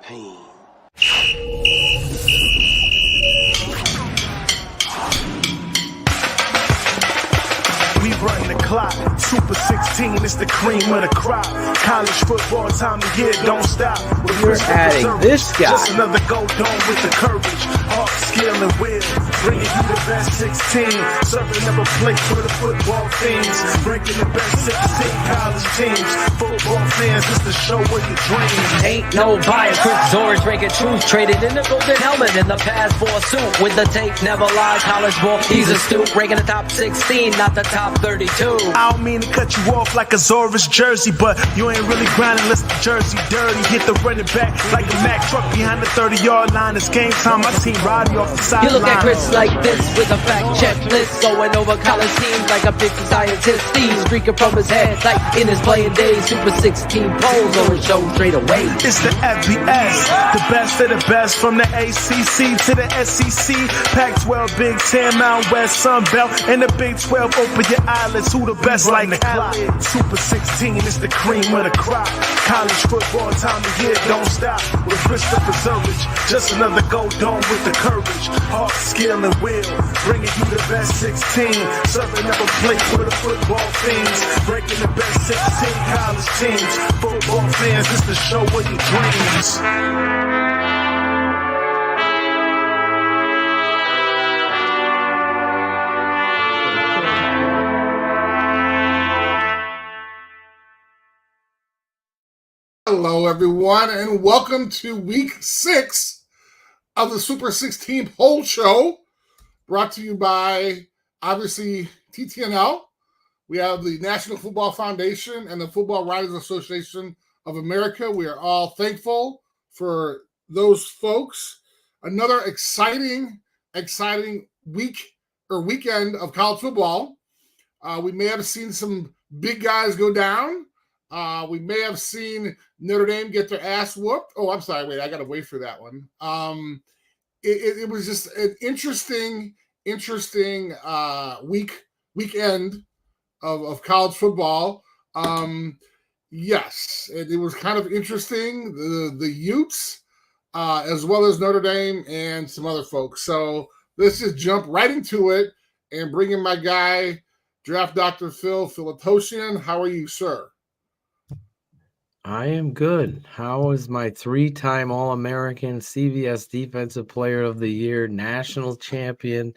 pain. We run the clock, Super 16 is the cream of the crop. College football time of year, don't stop. You're adding this guy. Just another go dome with the courage, heart, skill, and will. Bringing you the best 16, serving up a plate for the football fiends. Breaking the best 16 college teams. Football fans, it's the show of your dreams. Ain't no bias, Chris Zorich breaking truth. Traded in the golden helmet in the past for a suit. With the tape, never lie, college ball, he's a stoop. Breaking the top 16, not the top 32. I don't mean to cut you off like a Zorich jersey, but you ain't really grinding unless the jersey dirty. Hit the running back like a Mack truck behind the 30-yard line. It's game time. My team riding off the sideline. You look at Chris like this with a fact checklist, going over college teams like a big scientist. He's streaking from his head like in his playing days. Super 16 polls on the show straight away. It's the FBS, the best of the best from the ACC to the SEC. Pac-12, Big Ten, Mountain West, Sun Belt, and the Big 12. Open your eyelids, who the best like the clock. Super 16 is the cream of the crop. College football time of year, don't stop. With Christopher Zorich, just another go dome with the courage, heart, skill, and will. Bringing you the best 16, serving up a plate for the football fiends. Breaking the best 16 college teams. Football fans, it's the show of your dreams. Hello, everyone, and welcome to week 6 of the Super 16 Poll Show, brought to you by, obviously, TTNL. We have the National Football Foundation and the Football Writers Association of America. We are all thankful for those folks. Another exciting week or weekend of college football. We may have seen some big guys go down. We may have seen Notre Dame get their ass whooped. Oh, I'm sorry. Wait, I got to wait for that one. It was just an interesting weekend of college football. Yes, it was kind of interesting. The Utes, as well as Notre Dame and some other folks. So let's just jump right into it and bring in my guy, Draft Dr. Phil Filatosian. How are you, sir? I am good. How is my 3-time All-American, CVS Defensive Player of the Year, national champion,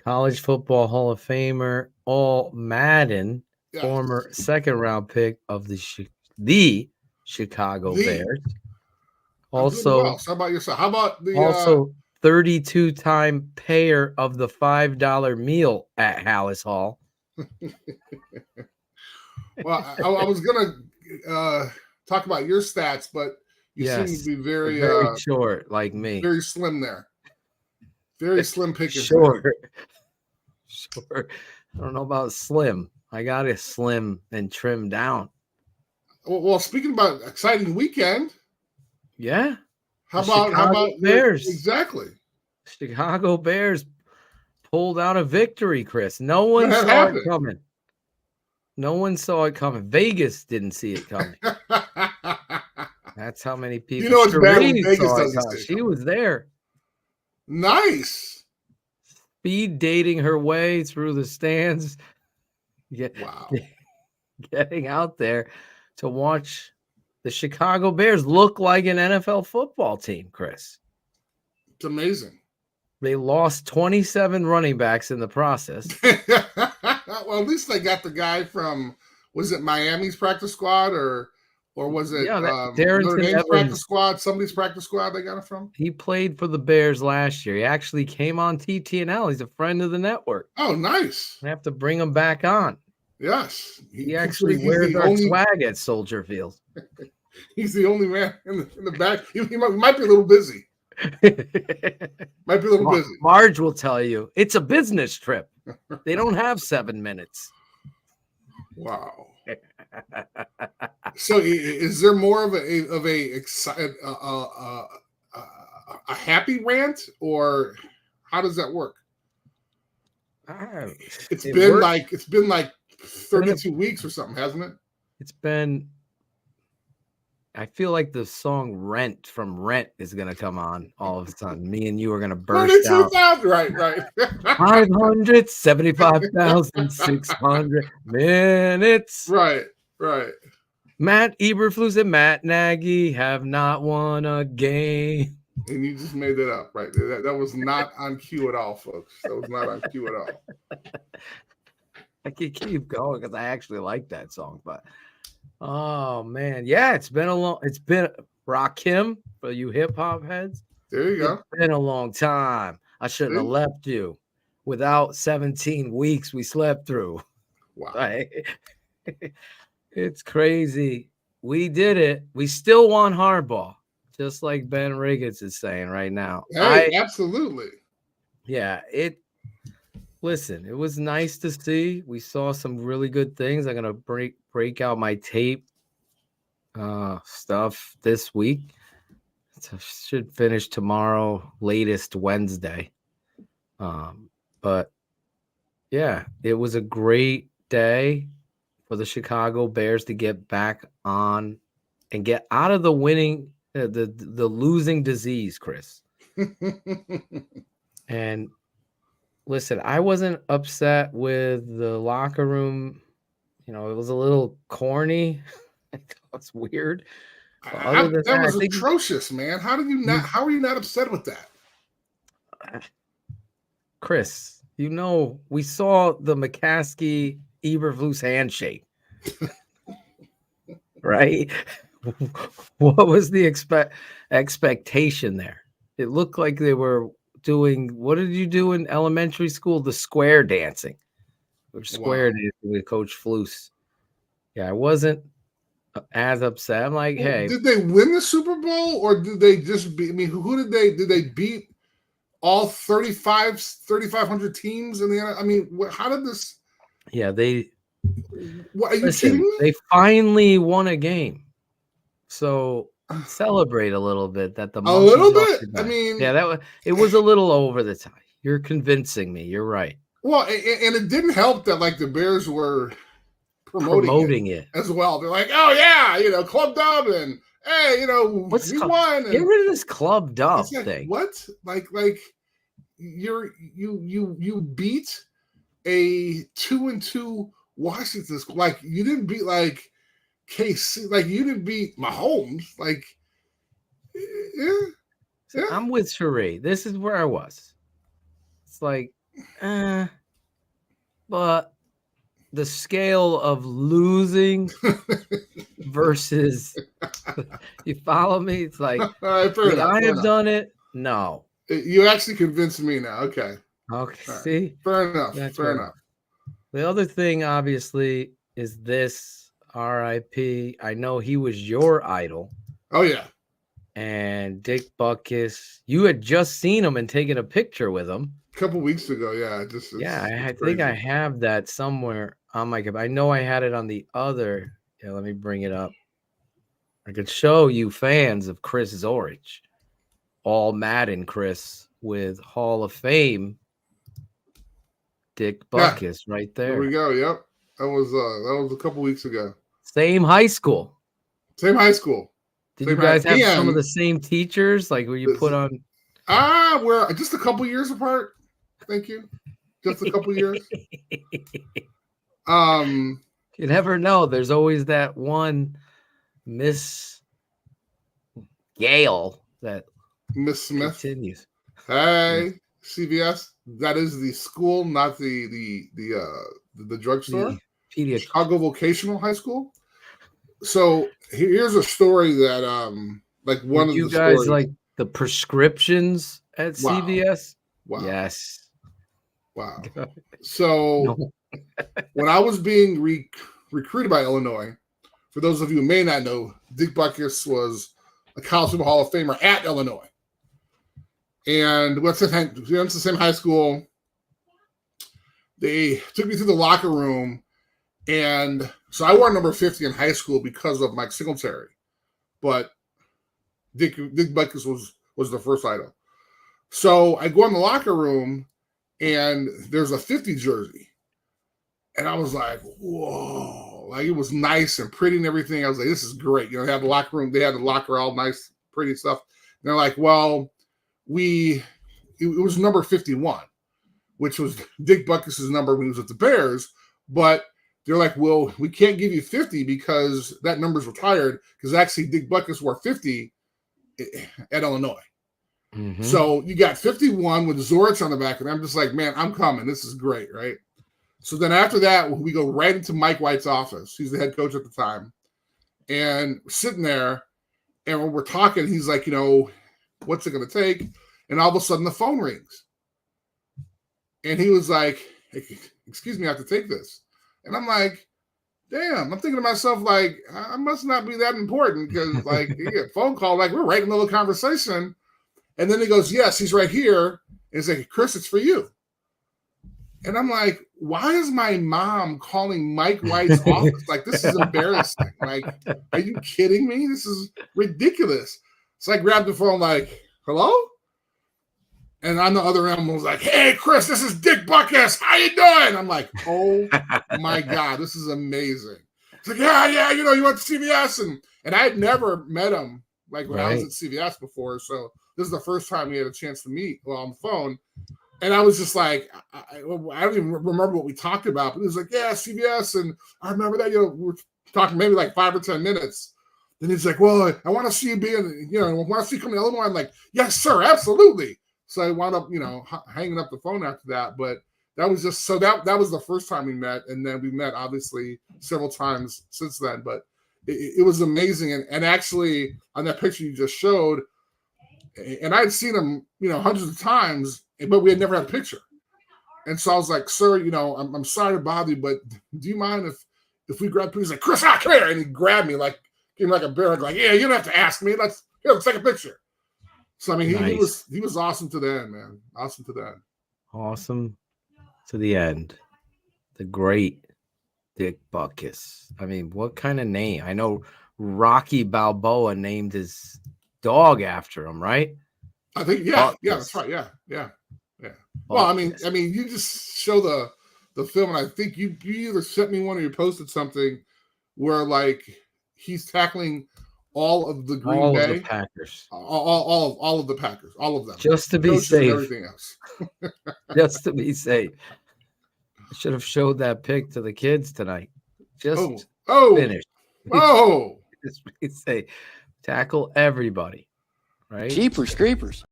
College Football Hall of Famer, All-Madden, former second-round pick of the Chicago Bears. Also, how about yourself? How about the 32-time payer of the $5 meal at Hallis Hall. Well, I was gonna talk about your stats, but you seem to be very short, like me. Very slim there. Very slim pickings. Short. I don't know about slim. I got it slim and trimmed down. Well, speaking about exciting weekend. Yeah. How about Bears? Exactly. Chicago Bears pulled out a victory, Chris. No one saw it coming. No one saw it coming. Vegas didn't see it coming. That's how many people. You know it's bad when Vegas doesn't see it. She was there. Nice. Speed dating her way through the stands. Wow. Getting out there to watch the Chicago Bears look like an NFL football team, Chris. It's amazing. They lost 27 running backs in the process. Well, at least they got the guy from, was it Miami's practice squad or was it Notre Dame's practice squad? Somebody's practice squad they got it from? He played for the Bears last year. He actually came on TTNL. He's a friend of the network. Oh, nice. I have to bring him back on. Yes. He actually wears our swag at Soldier Field. He's the only man in the back. He might be a little busy. Might be a little busy. Marge will tell you it's a business trip. They don't have 7 minutes. Wow. So, is there more of a happy rant, or how does that work? It's been like 32 weeks or something, hasn't it? It's been I feel like the song "Rent" from Rent is gonna come on all of a sudden. Me and you are gonna burst out. 22,000. Right. 575,600 minutes. Right. Matt Eberflus and Matt Nagy have not won a game. And you just made that up, right? That was not on cue at all, folks. That was not on cue at all. I can keep going because I actually like that song, but oh man, yeah, it's been Rakim for you hip hop heads. There you go. It's been a long time. I shouldn't have left you without 17 weeks we slept through. Wow. Like, it's crazy. We did it. We still won hardball, just like Ben Riggins is saying right now. Hey, absolutely. Yeah, listen, it was nice to see. We saw some really good things. I'm gonna break out my tape stuff this week. So should finish tomorrow, latest Wednesday. But yeah, it was a great day for the Chicago Bears to get back on and get out of the losing disease, Chris. And listen, I wasn't upset with the locker room. You know, it was a little corny. It's weird. That was atrocious, man. How are you not upset with that? Chris, you know, we saw the McCaskey Eberflus handshake. Right? What was the expectation there? It looked like they were doing, what did you do in elementary school? The square dancing. Or square dancing with Coach Flus. Yeah, I wasn't as upset. I'm like, hey. Did they win the Super Bowl or did they just beat? I mean, who did they beat? All 3,500 teams in the NFL? I mean, how did this? Yeah, What, are you kidding me? They finally won a game. So celebrate a little bit that the a little bit. I mean, yeah, it was a little over the top. You're convincing me. You're right. Well, and it didn't help that like the Bears were promoting it as well. They're like, oh yeah, Club Dub, and hey, we won. Get rid of this Club Dub thing. What? Like you beat a 2-2 Washington school. Like you didn't beat like KC. Like you didn't beat Mahomes. Like yeah. I'm with Sheree. This is where I was. It's like, but the scale of losing versus, you follow me? It's like, would I have done it? No. You actually convinced me now. Okay. Okay. Right. See? Fair enough. Fair enough. The other thing, obviously, is this RIP. I know he was your idol. Oh, yeah. And Dick Butkus, you had just seen him and taken a picture with him a couple weeks ago. Yeah. I think I have that somewhere on my computer. I know I had it on the other. Yeah, let me bring it up. I could show you fans of Chris Zorich, all Madden Chris with Hall of Fame Dick Butkus right there. There we go. Yep. That was a couple weeks ago. Same high school. Did you guys have some of the same teachers? Like, were you put on? We're just a couple years apart. Thank you. Just a couple years. You never know. There's always that one Miss Gale that Miss Smith continues. Hey, CVS. That is the school, not the drugstore. Chicago Vocational High School. So here's a story that like one of you the guys stories. Like the prescriptions at CVS. Wow. Yes. Wow. So when I was being recruited by Illinois, for those of you who may not know, Dick Butkus was a College Football Hall of Famer at Illinois. And we went to the same high school. They took me to the locker room. And so I wore number 50 in high school because of Mike Singletary. But Dick Butkus was the first idol. So I go in the locker room, and there's a 50 jersey. And I was like, whoa. Like, it was nice and pretty and everything. I was like, this is great. You know, they had the locker room. They had the locker all nice, pretty stuff. And they're like, well, it was number 51, which was Dick Butkus' number when he was with the Bears. But they're like, well, we can't give you 50 because that number's retired, because actually Dick Butkus wore 50 at Illinois. Mm-hmm. So you got 51 with Zorich on the back, and I'm just like, man, I'm coming. This is great, right? So then after that, we go right into Mike White's office. He's the head coach at the time. And we're sitting there, and when we're talking, he's like, you know, what's it going to take? And all of a sudden, the phone rings. And he was like, hey, excuse me, I have to take this. And I'm like, damn, I'm thinking to myself, like, I must not be that important, because, like, you get a phone call, like, we're right in the middle of the conversation. And then he goes, yes, he's right here. And he's like, Chris, it's for you. And I'm like, why is my mom calling Mike White's office? Like, this is embarrassing. Like, are you kidding me? This is ridiculous. So I grabbed the phone, like, hello? And on the other end was like, hey, Chris, this is Dick Butkus. How you doing? I'm like, oh, my God, this is amazing. It's like, yeah, you know, you went to CVS. And I had never met him, like, when I was at CVS before. So this is the first time we had a chance to meet on the phone. And I was just like, I don't even remember what we talked about, but he was like, yeah, CVS. And I remember that, you know, we were talking maybe like 5 or 10 minutes. Then he's like, well, I want to see you being, you know, I want to see you come to Illinois. I'm like, yes, sir, absolutely. So I wound up, you know, hanging up the phone after that. But that was just, so that was the first time we met. And then we met, obviously, several times since then. But it was amazing. And actually, on that picture you just showed, and I'd seen him, you know, hundreds of times, but we had never had a picture. And so I was like, sir, you know, I'm sorry to bother you, but do you mind if we grab, he's like, Chris, come here. And he grabbed me, like, gave me like a bear, like, yeah, you don't have to ask me. Let's take a picture. So, I mean, nice. he was awesome to the end, man. Awesome to the end. Awesome to the end. The great Dick Butkus. I mean, what kind of name? I know Rocky Balboa named his dog after him, right? I think, yeah, that's right. Yeah. Well, I mean, you just show the film, and I think you either sent me one or you posted something where, like, he's tackling all of the Green Bay, of the Packers, all of the Packers, all of them, just to be safe. Everything else, just to be safe. I should have showed that pic to the kids tonight. Just finish. Oh, just be safe. Tackle everybody. Right? Jeepers creepers.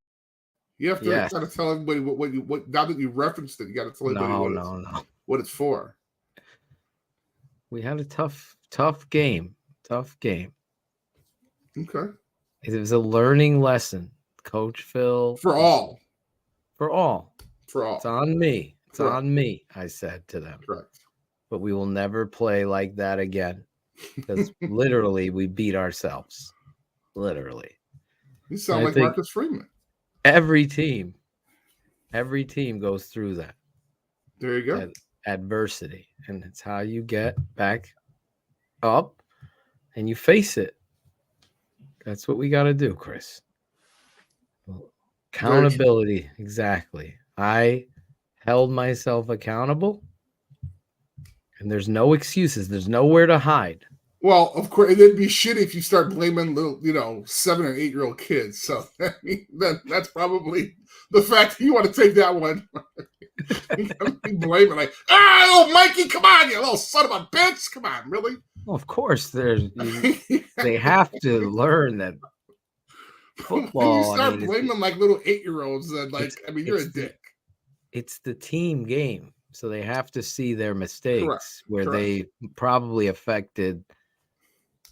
You have to kind of tell everybody what now that you referenced it, you got to tell everybody what it's for. We had a tough game. Okay. It was a learning lesson, Coach Phil. For all. It's on me. It's Correct. on me, I said to them. Correct. But we will never play like that again. Because literally we beat ourselves. Literally. You sound like Marcus Freeman. Every team goes through that. There you go. Adversity. And it's how you get back up and you face it. That's what we got to do, Chris. Accountability. Exactly. I held myself accountable, and there's no excuses. There's nowhere to hide. Well, of course, it'd be shitty if you start blaming little, 7 and 8 year old kids. So I mean, that's probably the fact that you want to take that one. You gotta be blaming, like, oh, Mikey, come on, you little son of a bitch, come on, really? Well, of course, they have to learn that football. You start blaming like little 8-year-olds, that you're a dick. It's the team game, so they have to see their mistakes where Correct. They probably affected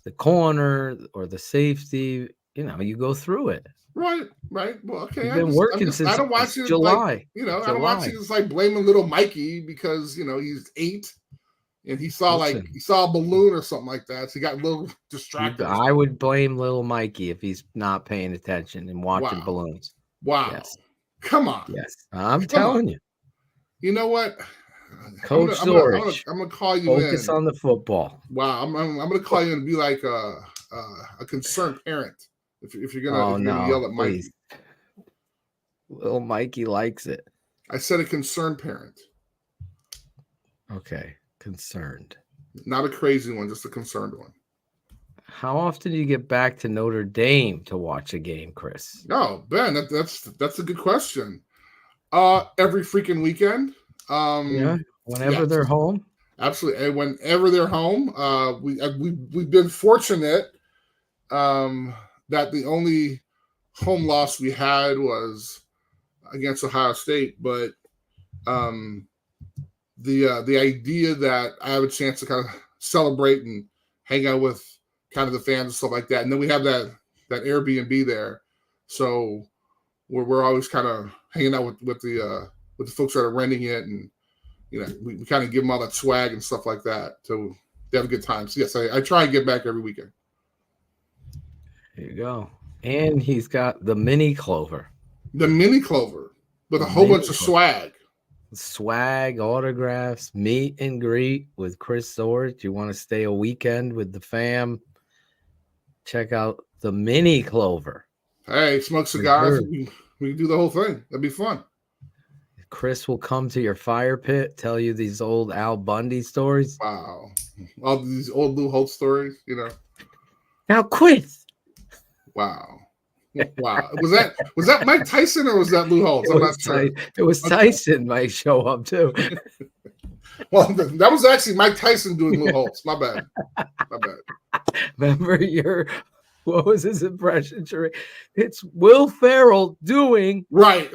the corner or the safety. You go through it. Right. Well, okay. You've been working since I don't want you July. I don't want you just like blaming little Mikey because he's 8 and he saw a balloon or something like that, so he got a little distracted. I would blame little Mikey if he's not paying attention and watching balloons. Wow. Yes. Come on. Yes. I'm telling you. You know what? Coach Zorich. I'm gonna call you. Focus on the football. Wow. I'm gonna call you and be like a concerned parent. If you're gonna yell at Mikey. Please. Little Mikey likes it. I said a concerned parent. Okay. concerned. Not a crazy one, just a concerned one. How often do you get back to Notre Dame to watch a game, Chris? Oh, Ben, that's a good question. Every freaking weekend. Whenever yes. they're home. Absolutely, and whenever they're home. We've been fortunate that the only home loss we had was against Ohio State, but the idea that I have a chance to kind of celebrate and hang out with kind of the fans and stuff like that, and then we have that Airbnb there, so we're always kind of hanging out with the folks that are renting it, and we kind of give them all that swag and stuff like that, so they have a good time. So yes, I try and get back every weekend. There you go. And he's got the mini clover. The mini clover with a whole bunch of swag. Swag, autographs, meet and greet with Chris Zorich. You want to stay a weekend with the fam? Check out the mini clover. Hey, smoke cigars. We can do the whole thing. That'd be fun. Chris will come to your fire pit, tell you these old Al Bundy stories. Wow. All these old Lou Holtz stories, Now, Chris. Wow. Wow. Was that Mike Tyson or was that Lou Holtz? I'm not sure. It was Tyson might show up too. Well, that was actually Mike Tyson doing Lou Holtz. My bad. Remember what was his impression? It's Will Ferrell doing. Right.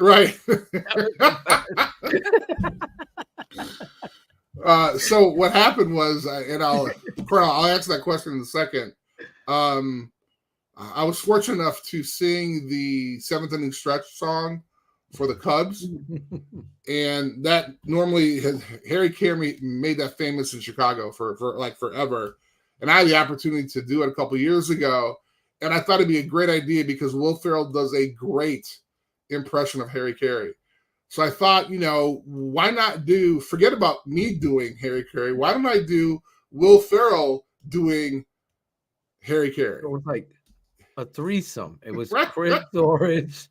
So what happened was, and I'll answer that question in a second. I was fortunate enough to sing the 7th inning stretch song for the Cubs, and that normally Harry Carey made that famous in Chicago for like forever, and I had the opportunity to do it a couple years ago, and I thought it'd be a great idea because Will Ferrell does a great impression of Harry Carey. So I thought, why not forget about me doing Harry Carey? Why don't I do Will Ferrell doing Harry Carey? It was like a threesome. It was Chris Zorich,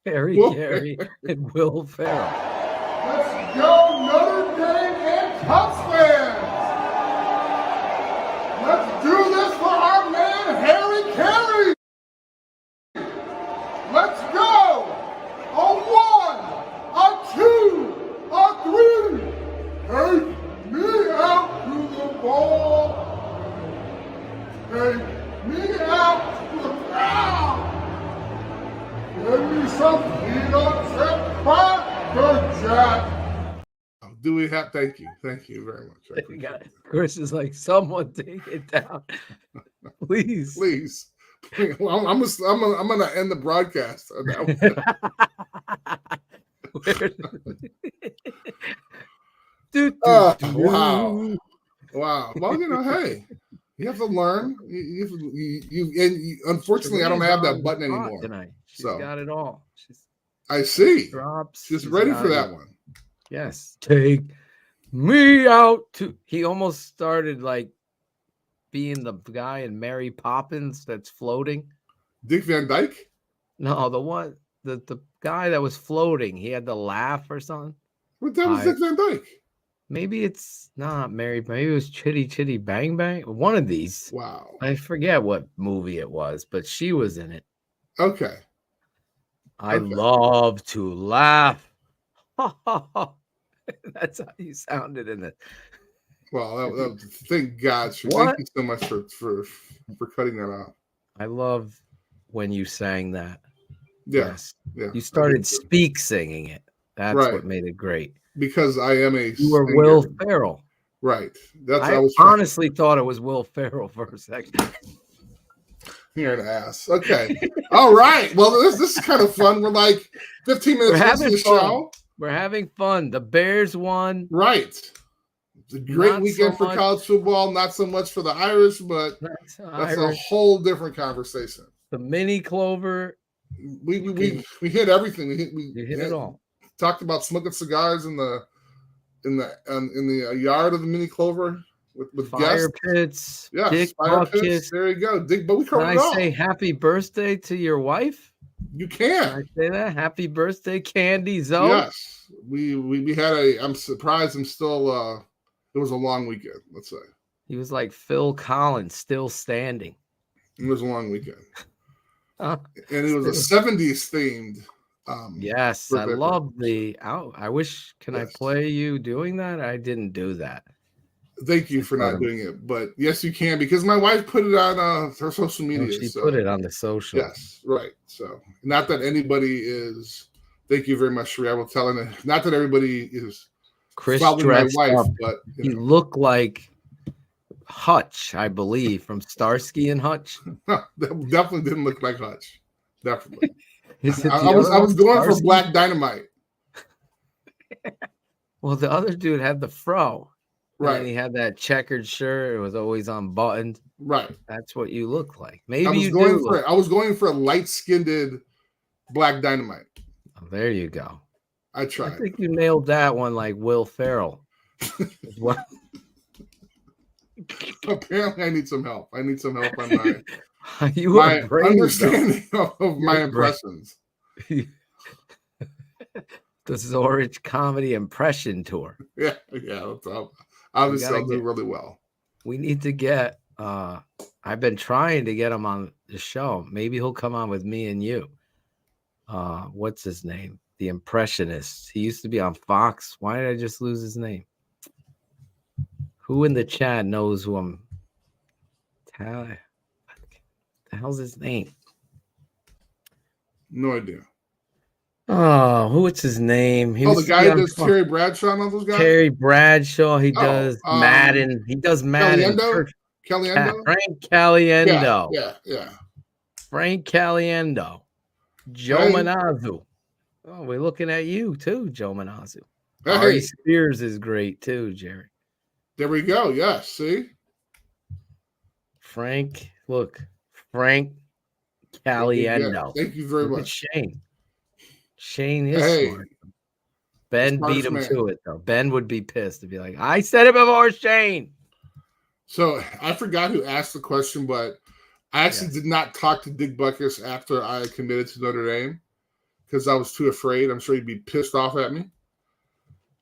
Harry Carey, and Will Ferrell. Let's go, Notre Dame and Cubs fans! Let's do this for our man, Harry Carey! Let's go! A 1, a 2, a 3! Take me out to the ball! Take me out to the crowd! Give me some peanuts and cracker jack! Do we have? Thank you very much. Chris is like, someone take it down, please. Well, I'm gonna end the broadcast on that one. Wow. Well, hey, you have to learn. Unfortunately, I don't have that button anymore tonight. She's got it all. I see. Drops. She's ready for that one. Yes. Take me out to. He almost started like being the guy in Mary Poppins that's floating. Dick Van Dyke? No, the guy that was floating. He had the laugh or something. What that was Dick Van Dyke? Maybe it's not Mary. Maybe it was Chitty Chitty Bang Bang. One of these. Wow. I forget what movie it was, but she was in it. Okay. I love to laugh. That's how you sounded in it. Well, thank God. Thank you so much for cutting that out. I love when you sang that. Yes. Yeah. You started singing it. That's what made it great. Because I am you were Will Ferrell. Right. I honestly thought it was Will Ferrell for a second. You're an ass. Okay. All right. Well, this is kind of fun. We're like 15 minutes into the show. We're having fun. The Bears won. Right. It's a great weekend for college football. Not so much for the Irish, but that's a whole different conversation. The mini clover. We hit everything. We hit it all. Talked about smoking cigars in the yard of the mini clover with fire guests. Pits. Yeah, Dick fire Butkus. pits. There you go. But we covered it all. Can I say happy birthday to your wife? You can. Can I say that? Happy birthday, Candy Zoe. Yes. We had I'm surprised I'm still It was a long weekend, let's say. He was like Phil Collins, still standing. It was a long weekend. Huh? And it was a 70s themed. Yes, I love I wish, can I Yes. play you doing that? I didn't do that. Thank you for not doing it. But yes, you can, because my wife put it on her social media. She put it on the social. Yes, right. So not that anybody is, thank you very much, Sheree. I will tell her, not that everybody is Chris following my dressed wife, up. but He looked like Hutch, I believe, from Starsky and Hutch. That definitely didn't look like Hutch. Definitely. I was going for Black Dynamite. Well, the other dude had the fro. Right. And he had that checkered shirt. It was always unbuttoned. Right. That's what you look like. Maybe I was going for a light-skinned Black Dynamite. Oh, there you go. I tried. I think you nailed that one like Will Ferrell. Well, apparently I need some help. I need some help on my understanding of my impressions. The Zorich Comedy Impression Tour. Yeah. Obviously, I'll do really well. We need to get, I've been trying to get him on the show. Maybe he'll come on with me and you. What's his name? The Impressionist. He used to be on Fox. Why did I just lose his name? Who in the chat knows who I'm? What the hell's his name? No idea. Oh, who's his name? The guy that does Terry Bradshaw and all those guys? Terry Bradshaw. He does Madden. He does Madden. Caliendo? Frank Caliendo. Yeah. Frank Caliendo. Joe Manazzu. Oh, we're looking at you too, Joe Manazzu. Ari Spears is great too, Jerry. There we go. Yes. See? Frank Caliendo. Thank you very much. Shane. Shane is smart. Ben beat him to it, though. Ben would be pissed to be like, I said it before Shane. So I forgot who asked the question, but I actually did not talk to Dick Butkus after I committed to Notre Dame because I was too afraid. I'm sure he'd be pissed off at me.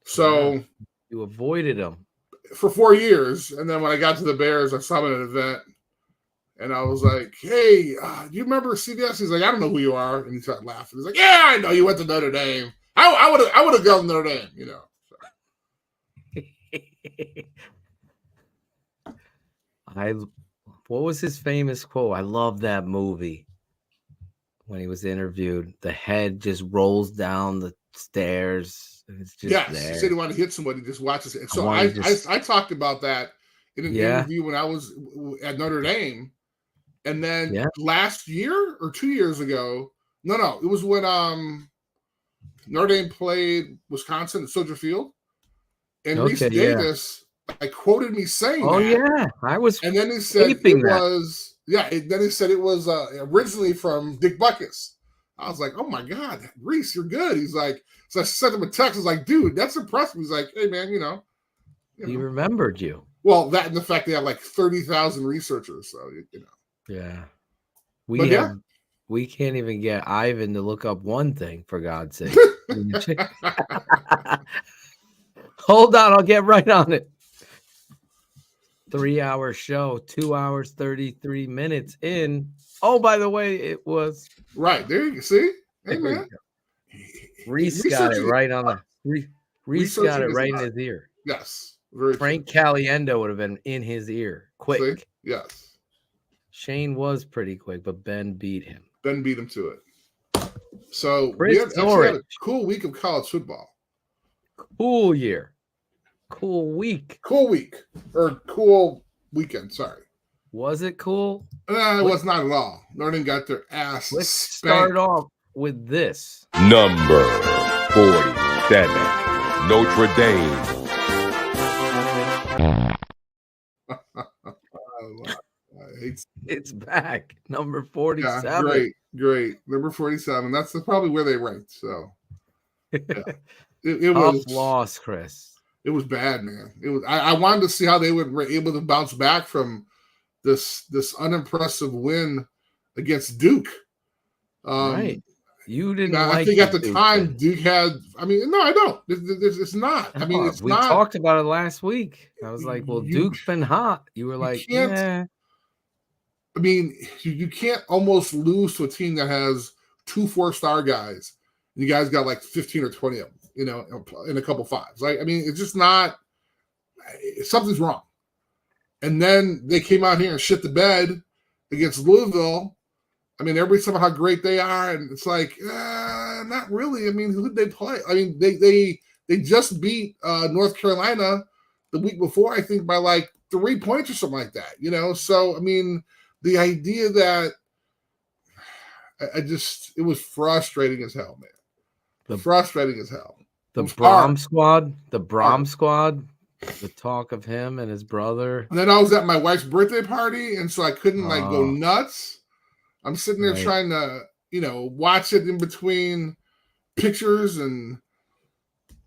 So you avoided him for 4 years. And then when I got to the Bears, I saw him at an event. And I was like, hey, do you remember CBS? He's like, I don't know who you are. And he started laughing. He's like, yeah, I know you went to Notre Dame. I would have gone to Notre Dame, you know. So. What was his famous quote? I love that movie. When he was interviewed, the head just rolls down the stairs. And it's just there. He said he wanted to hit somebody, just watches it. And so I talked about that in an interview when I was at Notre Dame. And then last year or 2 years ago, no, it was when Notre Dame played Wisconsin at Soldier Field. And Reese Davis quoted me saying that. Oh, yeah. I was. And then he said it was, then he said it was originally from Dick Butkus. I was like, oh my God, Reese, you're good. He's like, so I sent him a text. I was like, dude, that's impressive. He's like, hey, man, you know. He remembered you. Well, that and the fact they have like 30,000 researchers. So, you know. Yeah. We can't even get Ivan to look up one thing, for God's sake. Hold on, I'll get right on it. 3-hour show, 2 hours, 33 minutes in. Oh, by the way, it was right there. You see, hey man, Reese got it right on the. Reese got it right in his ear. Yes, Frank Caliendo would have been in his ear quick. See? Yes. Shane was pretty quick, but Ben beat him. Ben beat him to it. So Chris we had a cool week of college football. Cool year. Cool week. Cool week. Or cool weekend, sorry. Was it cool? It was not at all. Notre Dame got their ass Let's spanked. start off with this. Number 47, Notre Dame. It's back. Number 47. Yeah, great. Number 47. That's probably where they ranked. So it was loss, Chris. It was bad, man. It was. I wanted to see how they were able to bounce back from this unimpressive win against Duke. Right. You didn't I like think the at the Duke time thing. Duke had. I mean, no, I don't. It's not. I mean, it's We not. talked about it last week. I was like, well, You Duke's been hot. You were like, can't. yeah. I mean, you can't almost lose to a team that has 2 4-star guys. And you guys got like 15 or 20 of them, you know, in a couple fives. Like, I mean, it's just not. Something's wrong. And then they came out here and shit the bed against Louisville. I mean, everybody's talking about how great they are, and it's like, not really. I mean, who did they play? I mean, they just beat North Carolina the week before, I think, by like 3 points or something like that. You know, so I mean, the idea that it was frustrating as hell, man. Frustrating as hell. The Brom squad, the talk of him and his brother. And then I was at my wife's birthday party, and so I couldn't like go nuts. I'm sitting there trying to, you know, watch it in between pictures and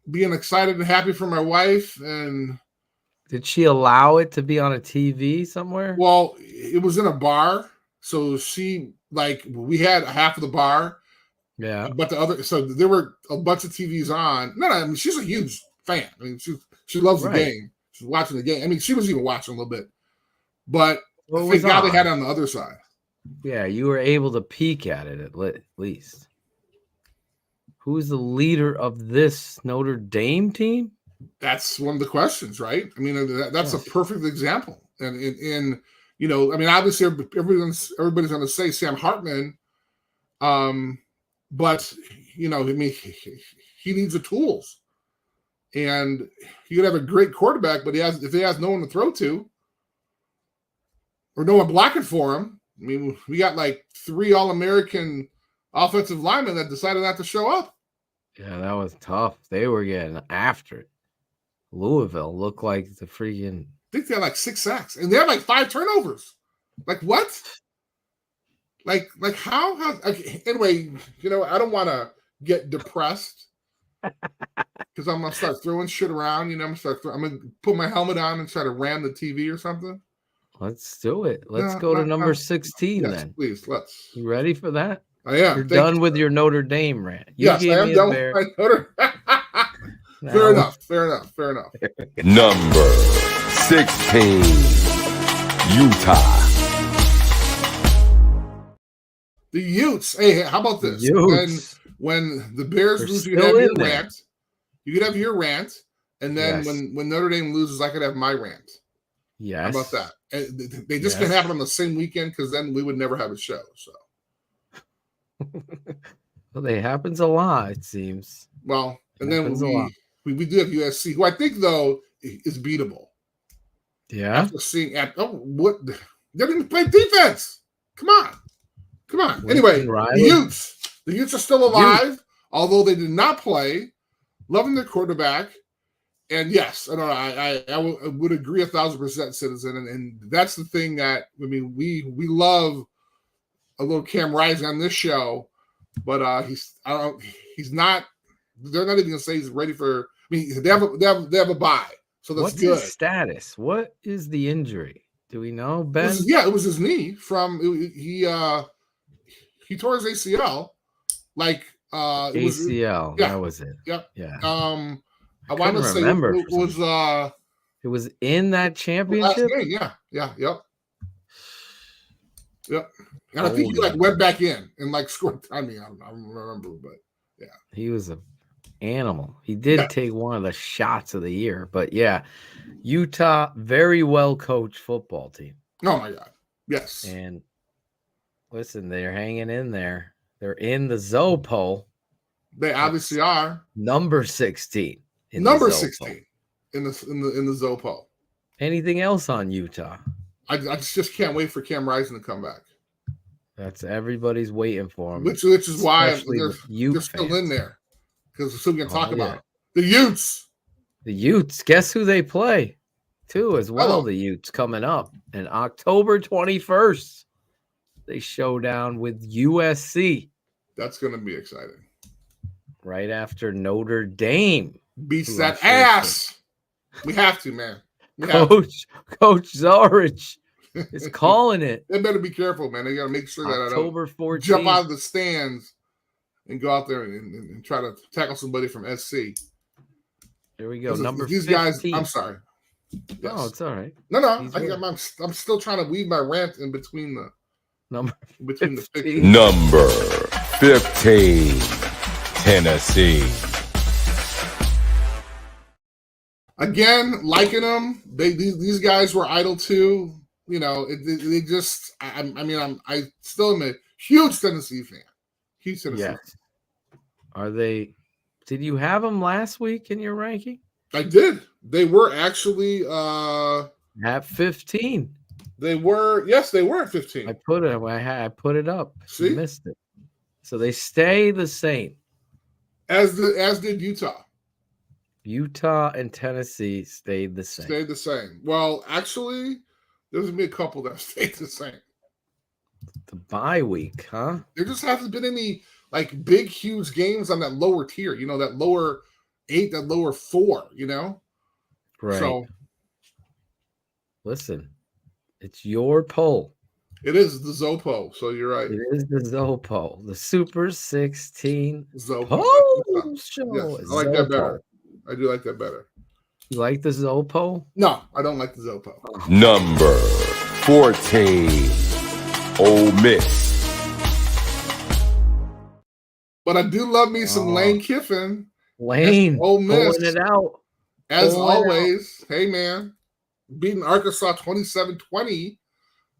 being excited and happy for my wife. And did she allow it to be on a TV somewhere? Well, it was in a bar, so we had half of the bar. Yeah, but the other, so there were a bunch of TVs on. No, I mean, she's a huge fan. I mean, she loves the game. She's watching the game. I mean, she was even watching a little bit, but thank God they had it on the other side. Yeah, you were able to peek at it at least. Who's the leader of this Notre Dame team? That's one of the questions, right? I mean, that's a perfect example. And you know, I mean, obviously everybody's going to say Sam Hartman, but you know, I mean, he needs the tools, and he could have a great quarterback, but if he has no one to throw to, or no one blocking for him. I mean, we got like 3 All-American offensive linemen that decided not to show up. Yeah, that was tough. They were getting after it. Louisville looked like the freaking. I think they had like 6 sacks, and they had like 5 turnovers. Like what? Like how? Okay, anyway, you know, I don't want to get depressed because I'm gonna start throwing shit around. You know, I'm gonna put my helmet on and try to ram the TV or something. Let's do it. Let's go to number 16 then. Please, let's. You ready for that? I am. You're done with your Notre Dame rant. Yes, I am done with my Notre Dame. Fair enough. Number 16, Utah. The Utes. Hey, how about this? When the Bears lose, you could have your rant. You could have your rant, and then when Notre Dame loses, I could have my rant. Yes. How about that? And they just can't happen on the same weekend because then we would never have a show. So. Well, it happens a lot, it seems. Well, and then we do have USC, who I think though is beatable. Yeah. After seeing what they didn't play defense. Come on. Anyway, the Utes are still alive, although they did not play. Loving their quarterback. And yes, I would agree 1,000%, Citizen, and that's the thing that I mean we love a little Cam Rising on this show, but he's not. They're not even gonna say he's ready for. I mean, they have a bye, so that's What's good. His status? What is the injury? Do we know, Ben? It was his knee from he tore his ACL, like ACL. That was it. Yep. Yeah. I want to say it was in that championship. Yeah. Yep. And I think he like went back in and like scored. I mean, I don't remember, but yeah, he was an animal. He did take one of the shots of the year, but yeah, Utah, very well coached football team. Oh my God, yes. And listen, they're hanging in there. They're in the Zoe poll. They obviously are number 16. Number 16 in the Zoe poll. Anything else on Utah? I just can't wait for Cam Rising to come back. That's everybody's waiting for him. Which is why they're still in there. Because we can talk about the Utes. The Utes. Guess who they play too as well? The Utes coming up in October 21st. They show down with USC. That's going to be exciting. Right after Notre Dame beats that ass. We have to, man. Coach Zorich is calling it. They better be careful, man. They got to make sure that October 14th. Jump out of the stands and go out there and try to tackle somebody from SC. Here we go. Number these 15. guys. I'm sorry. Yes. No, it's all right. No. I'm still trying to weave my rant in between the number the pictures. Number 15, Tennessee. Again, liking them. These guys were idle too. You know, they just. I still am a huge Tennessee fan. Huge Tennessee. Yes. Are they? Did you have them last week in your ranking? I did. They were actually at 15. They were. Yes, they were at 15. I put it up. See? You missed it. So they stay the same. As did Utah. Utah and Tennessee stayed the same. Stayed the same. Well, actually, there's gonna be a couple that stayed the same. The bye week, huh? There just hasn't been any like big, huge games on that lower tier. You know, that lower 8, that lower 4. You know, right? So, listen, it's your poll. It is the Zopo, so you're right. It is the Zopo, the Super 16 Zopo show. Yes, I like that better. I do like that better. You like the Zopo? No, I don't like the Zopo. Number 14, Ole Miss. But I do love me some Lane Kiffin. Lane, Ole Miss, pulling it out. As always, hey man, beating Arkansas 27-20.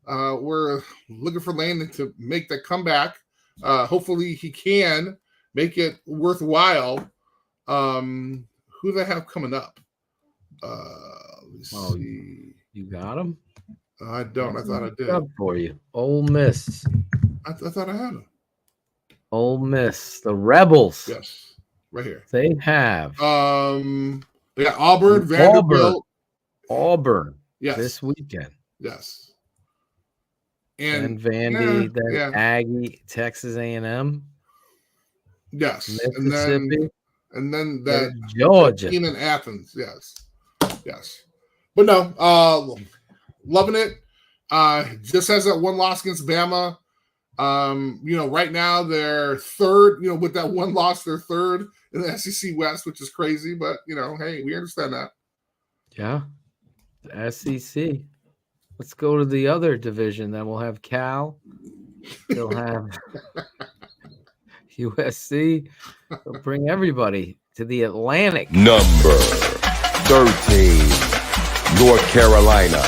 We're looking for Lane to make that comeback. Hopefully he can make it worthwhile. Who do they have coming up? Let's see. You got him? I don't. I thought I did. Up for you. Ole Miss. I thought I had him. Ole Miss. The Rebels. Yes. Right here. They have. They got Auburn, Vanderbilt. Auburn. Yes. This weekend. Yes. And Vandy, then Aggie, Texas A&M. Yes. Mississippi. And then that Georgia. In Athens. Yes. Yes. But no, loving it. Just has that one loss against Bama. Right now they're third, with that one loss, they're third in the SEC West, which is crazy, but hey, we understand that. Yeah. The SEC. Let's go to the other division. Then we'll have Cal. They'll have USC. They'll bring everybody to the Atlantic. Number 13, North Carolina.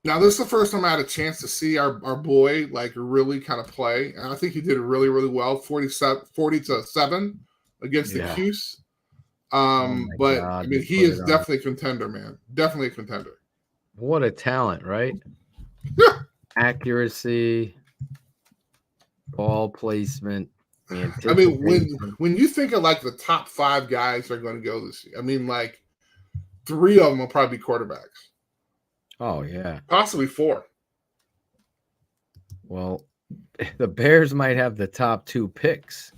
Now, this is the first time I had a chance to see our boy really kind of play. And I think he did it really, really well. 40-7 against the Cuse. But God, I mean, he is definitely a contender, man. Definitely a contender. What a talent, right? Accuracy, ball placement. I mean, when you think of the top 5 guys that are going to go this year, I mean, 3 of them will probably be quarterbacks. Oh, yeah. Possibly 4. Well, the Bears might have the top 2 picks.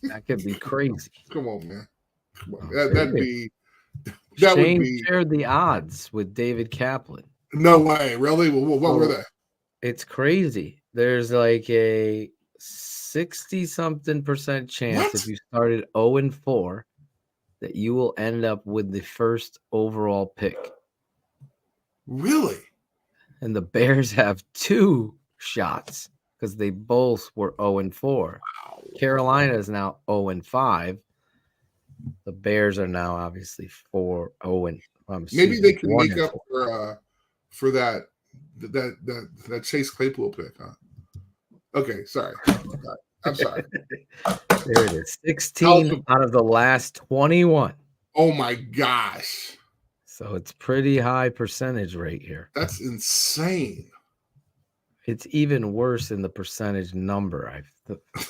That could be crazy. Come on, man. Come on. That would be. Shared the odds with David Kaplan. No way. Really? What were they? It's crazy. There's a 60-something% chance if you started 0-4 that you will end up with the first overall pick. Really? And the Bears have 2 shots because they both were 0-4. Wow. Carolina is now 0-5. The Bears are now obviously 4-0. Maybe they can make up for that Chase Claypool pick, huh? Okay, sorry. I'm sorry. There it is. 16 out of the last 21. Oh my gosh. So it's pretty high percentage rate here. That's insane. It's even worse in the percentage number. It's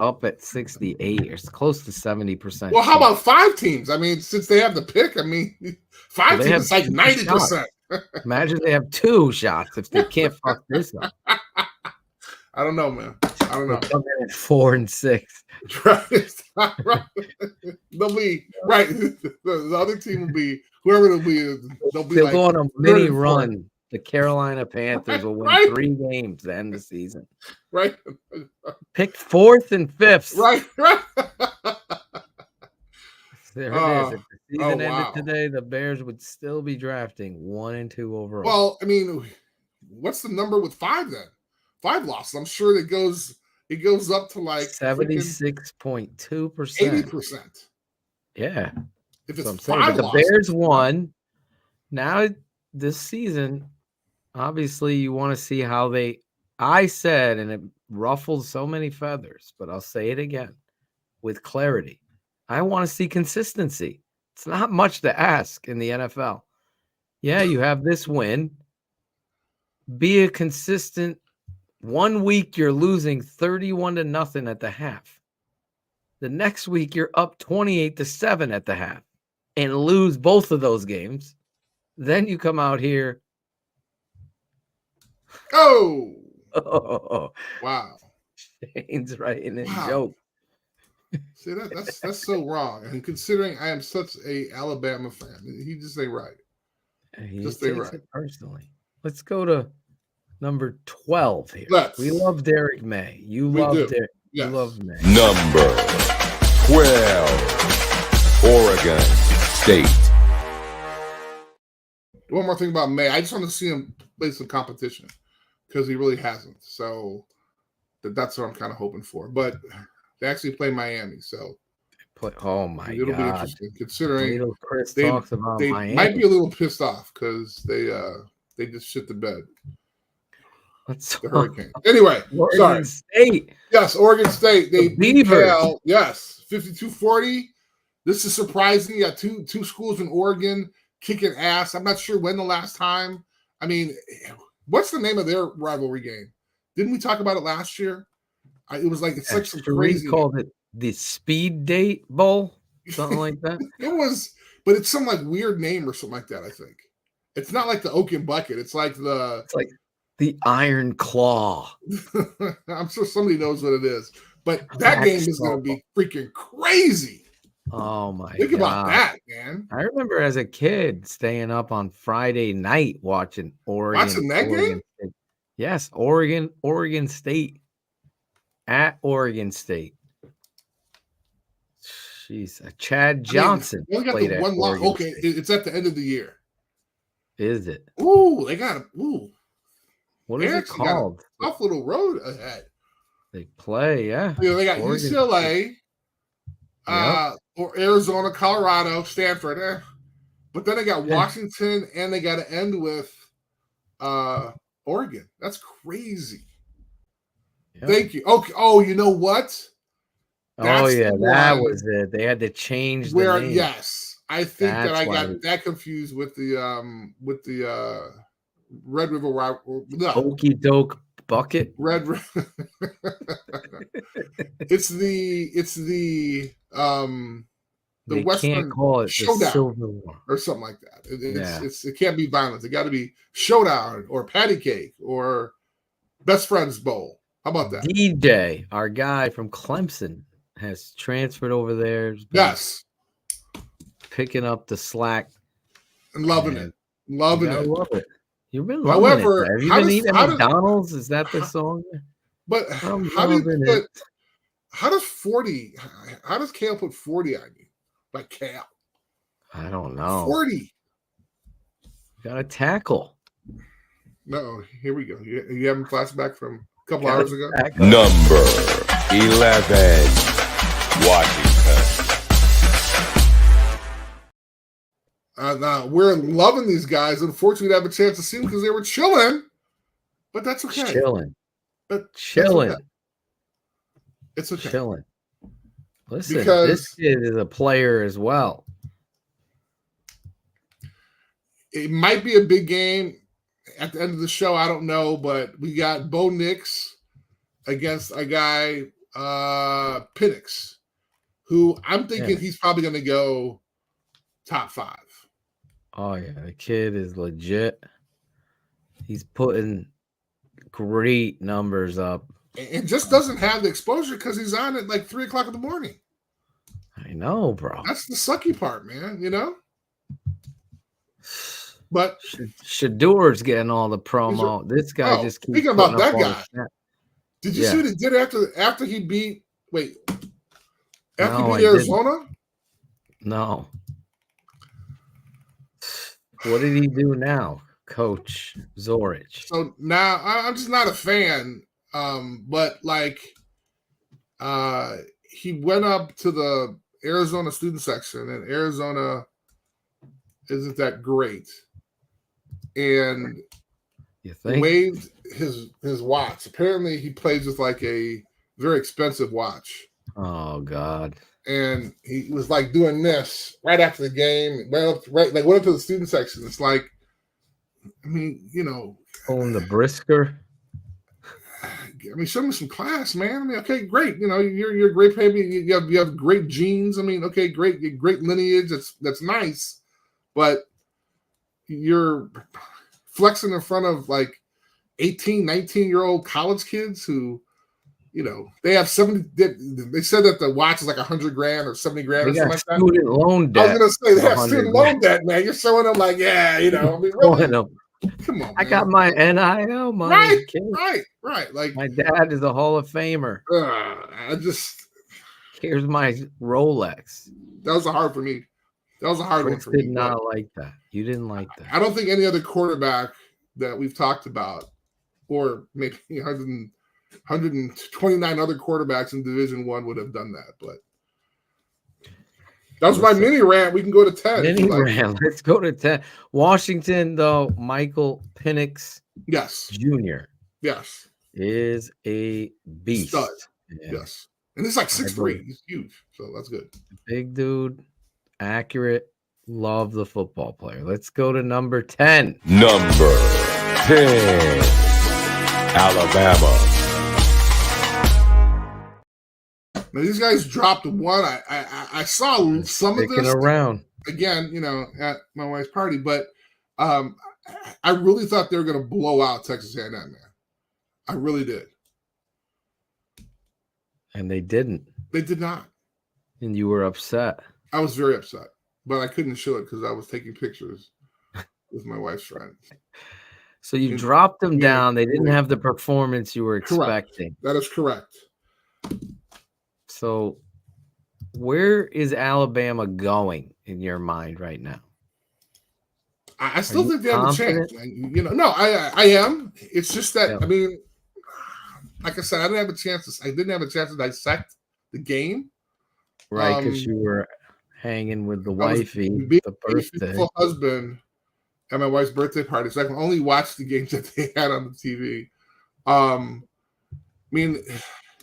up at 68. It's close to 70%. Well, how about 5 teams? I mean, since they have the pick, 5 teams is 90%. Imagine they have 2 shots if they can't fuck this up. I don't know, man. I don't know. Come in at 4 and 6. Right. They'll be right. The other team will be whoever it'll be. They'll go on a mini run The Carolina Panthers will win Right. 3 games to end the season. Right. Picked 4th and 5th. Right. There it is. If the season ended wow. today, the Bears would still be drafting 1 and 2 overall. Well, I mean, what's the number with 5 then? 5 losses. I'm sure it goes up to like 76.2%. 80%. Yeah. If it's So I'm saying, 5 but the losses, Bears won. Now this season, obviously you want to see how I said, and it ruffled so many feathers, but I'll say it again with clarity. I want to see consistency. It's not much to ask in the NFL. Yeah, you have this win. Be a consistent. 1 week you're losing 31-0 at the half. The next week you're up 28-7 at the half and lose both of those games. Then you come out here. Oh, Oh, wow. Shane's writing a Wow. joke. See that's so wrong. And considering I am such a Alabama fan, he just ain't right. He Just takes ain't right. it personally. Let's go to number 12 here. Let's. We love Derek May. We You love do. Derek. Yes. You love May. Number 12, Oregon State. One more thing about May. I just want to see him play some competition because he really hasn't. So that's what I'm kind of hoping for. But they actually play Miami, so Oh my it'll be God! interesting considering Little Chris they talks about Miami. might be a little pissed off because they just shit the bed. Let's The Hurricane. Anyway, Oregon sorry. State. Yes, Oregon State. They The beat Beavers. Cal. Yes, 52-40. This is surprising. You got two schools in Oregon kicking ass. I'm not sure when the last time. I mean, what's the name of their rivalry game? Didn't we talk about it last year? It was like it's like some crazy. We called it the Speed Date Bowl, something like that. It was, but it's some like weird name or something like that. I think it's not like the Oak and Bucket. It's like The Iron Claw. I'm sure somebody knows what it is. But that game is going to be freaking crazy. Oh my Think God. about that, man. I remember as a kid staying up on Friday night watching Oregon. Watching that game? State. Yes, Oregon State at Oregon State. Jeez, Chad Johnson. They got played the at one loss. Oregon Okay, State. it's at the end of the year. Is it? Ooh, they got What is it actually got called? a tough little road ahead. They play, yeah. You know, they got Oregon UCLA, Yep. or Arizona, Colorado, Stanford, but then they got Washington, and they got to end with Oregon. That's crazy. Yep. Thank you. Okay. Oh, you know what? Oh yeah, the that one was it. They had to change the where name. yes, I think that That's I why got that confused with the Red River rival. No, Okey doke bucket. Red. It's the They Western can't call it the Showdown Silver War. or something like that. It can't be violence. It got to be Showdown or Patty Cake or Best Friends Bowl. How about that? DJ, our guy from Clemson, has transferred over there. Yes, picking up the slack. and loving it. Loving it. Love it. You've been loving However, it. Have you how been does- eating how does- McDonald's? Is that the song? But I'm how do you loving put? it. How does 40? How does Kale put 40 on you? Like Kale, I don't know. 40. Got a tackle. No, here we go. You having flashback from a couple hours ago? Number 11, Washington. Now we're loving these guys. Unfortunately, we didn't have a chance to see them because they were chilling. But that's okay. Chilling. But Chilling. It's okay. Chilling. Listen, Because- this kid is a player as well. It might be a big game at the end of the show. I don't know, but we got Bo Nix against a guy, Penix, who I'm thinking he's probably going to go top 5. Oh yeah, the kid is legit. He's putting great numbers up. And just doesn't have the exposure because he's on at like 3:00 in the morning. I know, bro. That's the sucky part, man. You know. But Shador's getting all the promo. This guy just keeps speaking putting about up that all guy, the stats. did you see what he did after he beat? Wait, after he beat I Arizona? didn't. No. What did he do now, Coach Zorich? So now I'm just not a fan. But like, he went up to the Arizona student section, and Arizona isn't that great, and You think? waved his watch. Apparently, he plays with like a very expensive watch. Oh God! And he was like doing this right after the game. Went up to the student section. It's like, I mean, Pulling the brisker. I mean, show me some class, man. I mean, okay, great. You're a great baby. You have great genes. I mean, okay, great lineage. That's nice, but you're flexing in front of like 18, 19-year-old college kids who, they have 70. They said that the watch is like $100 grand or $70 grand or something like that. Student loan debt. I was gonna say they have student loan debt, man. You're showing them like, yeah, I mean, really? Come on, man. I got my NIL money. Right. Like, my dad is a Hall of Famer. Here's my Rolex. That was hard for me. That was a hard one for me. Did not like that. You didn't like that. I don't think any other quarterback that we've talked about, or maybe 129 other quarterbacks in Division I would have done that. But that was my mini rant. We can go to 10. Mini rant. Let's go to 10. Washington, though, Michael Penix Jr. Yes. Is a beast. Stud. Yes. And it's like 6'3". He's huge. So that's good. Big dude, accurate. Love the football player. Let's go to number 10. Number 10, Alabama. Now these guys dropped one. I saw some of this around again, at my wife's party, but I really thought they were going to blow out Texas A&M, man. I really did. And they didn't. They did not. And you were upset. I was very upset, but I couldn't show it because I was taking pictures with my wife's friend. So you dropped them down. They didn't have the performance you were expecting. That is correct. So where is Alabama going in your mind right now? I still think they have a chance. No, I am. It's just that, I mean, like I said, I didn't have a chance to dissect the game. Right, because you were hanging with the wifey, the birthday. Husband at my wife's birthday party, so I can only watch the games that they had on the TV. I mean,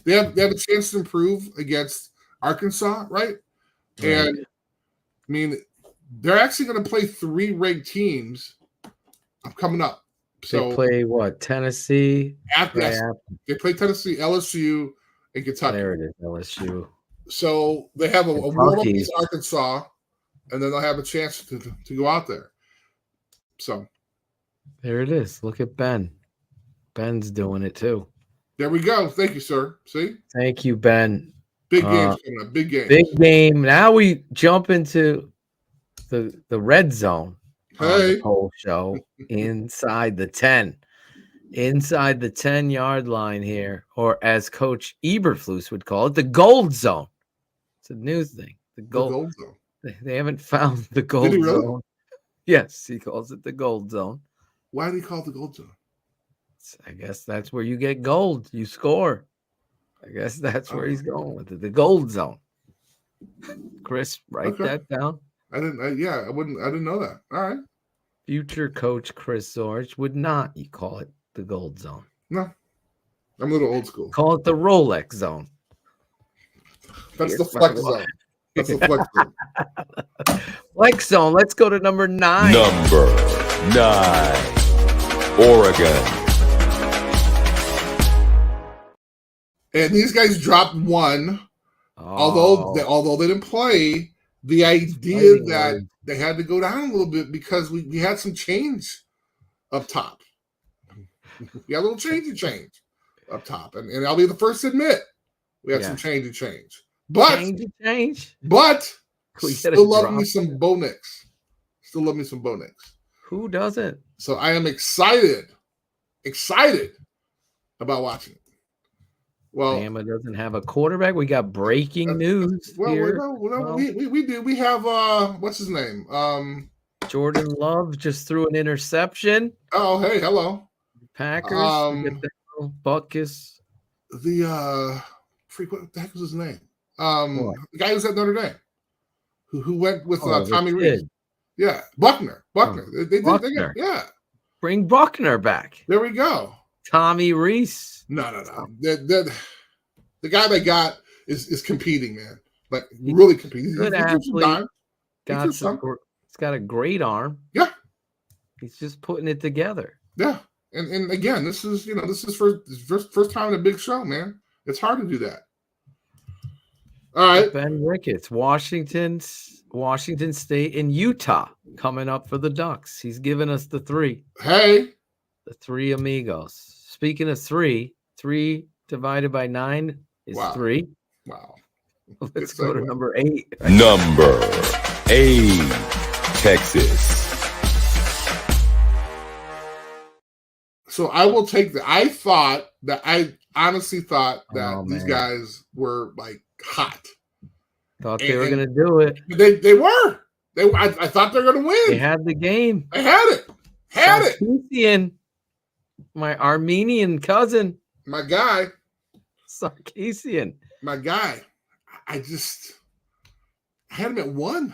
they have a chance to improve against Arkansas, right? And I mean, they're actually going to play 3 ranked teams coming up. So they play what? Tennessee? They play Tennessee, LSU, and Kentucky. There it is, LSU. So they have a warm-up against Arkansas, and then they'll have a chance to go out there. So there it is. Look at Ben. Ben's doing it too. There we go. Thank you, sir. See? Thank you, Ben. Big games coming up. Big games. Big game. Now we jump into the red zone on the whole show inside the 10. Inside the 10-yard line here, or as Coach Eberflus would call it, the gold zone. It's a new thing. The gold zone. They haven't found the gold Did he really? zone. Yes, he calls it the gold zone. Why do you call it the gold zone? I guess that's where you get gold. You score. I guess that's where he's going with it. The gold zone. Chris, write that down. I didn't know that. All right. Future coach Chris Zorich would not call it the gold zone. No. I'm a little old school. Call it the Rolex zone. That's the flex zone. That's the flex zone. Flex zone. Let's go to number 9. Number 9, Oregon. And these guys dropped one. Although they didn't play, the idea that they had to go down a little bit because we had some change up top. We had a little change up top. And I'll be the first to admit we had some change. But still love me some Bo Nix. Who doesn't? So I am excited about watching it. Well, Bama doesn't have a quarterback. We got breaking news here. We do. We have what's his name? Jordan Love just threw an interception. Oh, hey, hello. Packers. Butkus. What the heck was his name? The guy who's at Notre Dame, who went with Tommy Reese. Yeah, Buckner. They did. Yeah. Bring Buckner back. There we go. Tommy Reese. No. The guy they got is competing, man. Like really competing. Good athlete. He's got a great arm. Yeah. He's just putting it together. Yeah. And again, this is first time in a big show, man. It's hard to do that. All right. Ben Ricketts, Washington State and Utah coming up for the Ducks. He's giving us the 3. Hey. The 3 amigos. Speaking of 3 divided by 9 is 3. Wow. Let's go to number 8. Number 8, Texas. So I will take that. I honestly thought that these guys were like hot. Thought they were going to do it. They were. I thought they were going to win. They had the game. They had it. Sarkisian, my Armenian cousin. My guy. Sarkisian. My guy. I had him at 1